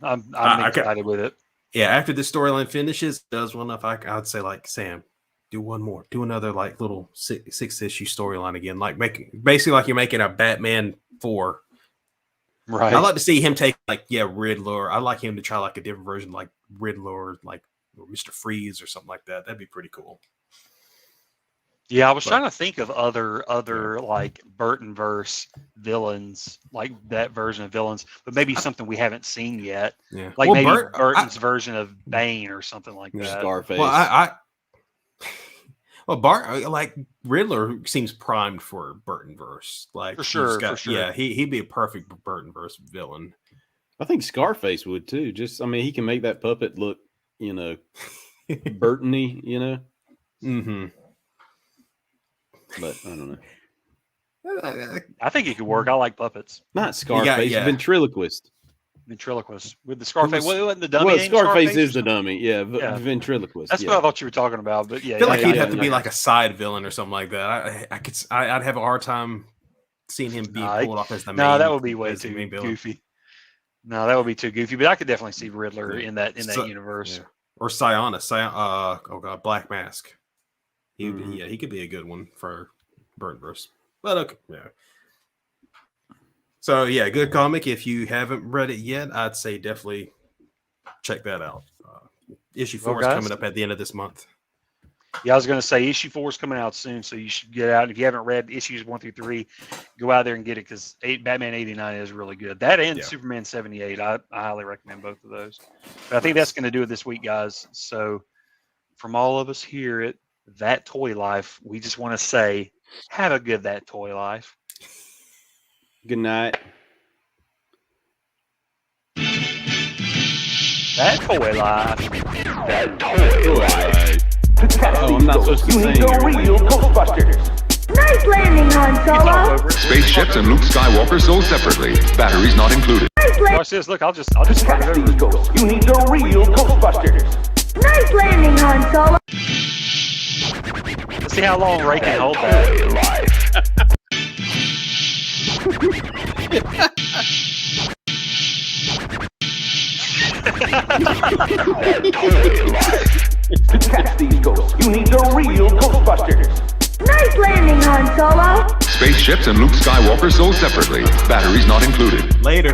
I'm excited with it. Yeah, after this storyline finishes, does one up. I'd say like Sam, do one more, do another like little six issue storyline again, like basically like you're making a Batman 4. Right. I'd like to see him take like Riddler. I'd like him to try like a different version, like Riddler, like or Mr. Freeze or something like that. That'd be pretty cool. Yeah, I was trying to think of other like Burton-verse villains, like that version of villains, but maybe something we haven't seen yet. Yeah, like maybe Burton's version of Bane or something like that. Scarface. Well, like Riddler seems primed for Burton-verse. Like for sure. Yeah, he'd be a perfect Burton-verse villain. I think Scarface would too. He can make that puppet look, Burton-y, Mm-hmm. But I don't know. I think it could work. I like puppets. Not Scarface, ventriloquist. Ventriloquist with the Scarface. Wasn't the dummy? Well, Scarface is the dummy. Yeah, ventriloquist. That's what I thought you were talking about. But yeah, I feel like he'd have to be like a side villain or something like that. I'd have a hard time seeing him be pulled off as the main. No, that would be way too goofy. No, that would be too goofy. But I could definitely see Riddler in that universe. Yeah. Or Sionis. Black Mask. He could be a good one for Burtonverse. But okay, yeah. So yeah, good comic. If you haven't read it yet, I'd say definitely check that out. Issue 4 is coming up at the end of this month. Yeah, I was going to say issue 4 is coming out soon, so you should get out. If you haven't read issues 1 through 3, go out there and get it because Batman '89 is really good. That and Superman '78, I highly recommend both of those. But I think that's going to do it this week, guys. So from all of us here at That Toy Life, we just want to say, have a good That Toy Life. Good night. That Toy Life. That Toy Life. To catch I'm these not ghosts, supposed to you need sing. the real Ghostbusters. Nice landing, Han Solo. Spaceships and Luke Skywalker sold separately. Batteries not included. Nice landing. Watch this. Look, I'll just To turn it catch over. these ghosts, you need the real Ghostbusters. Nice landing, Han Solo. Let's see how long Ray can hold that. Toy Life. That Toy Life. To catch these ghosts, you need the real Ghostbusters. Nice landing, Han Solo. spaceships and Luke Skywalker sold separately. Batteries not included. Later.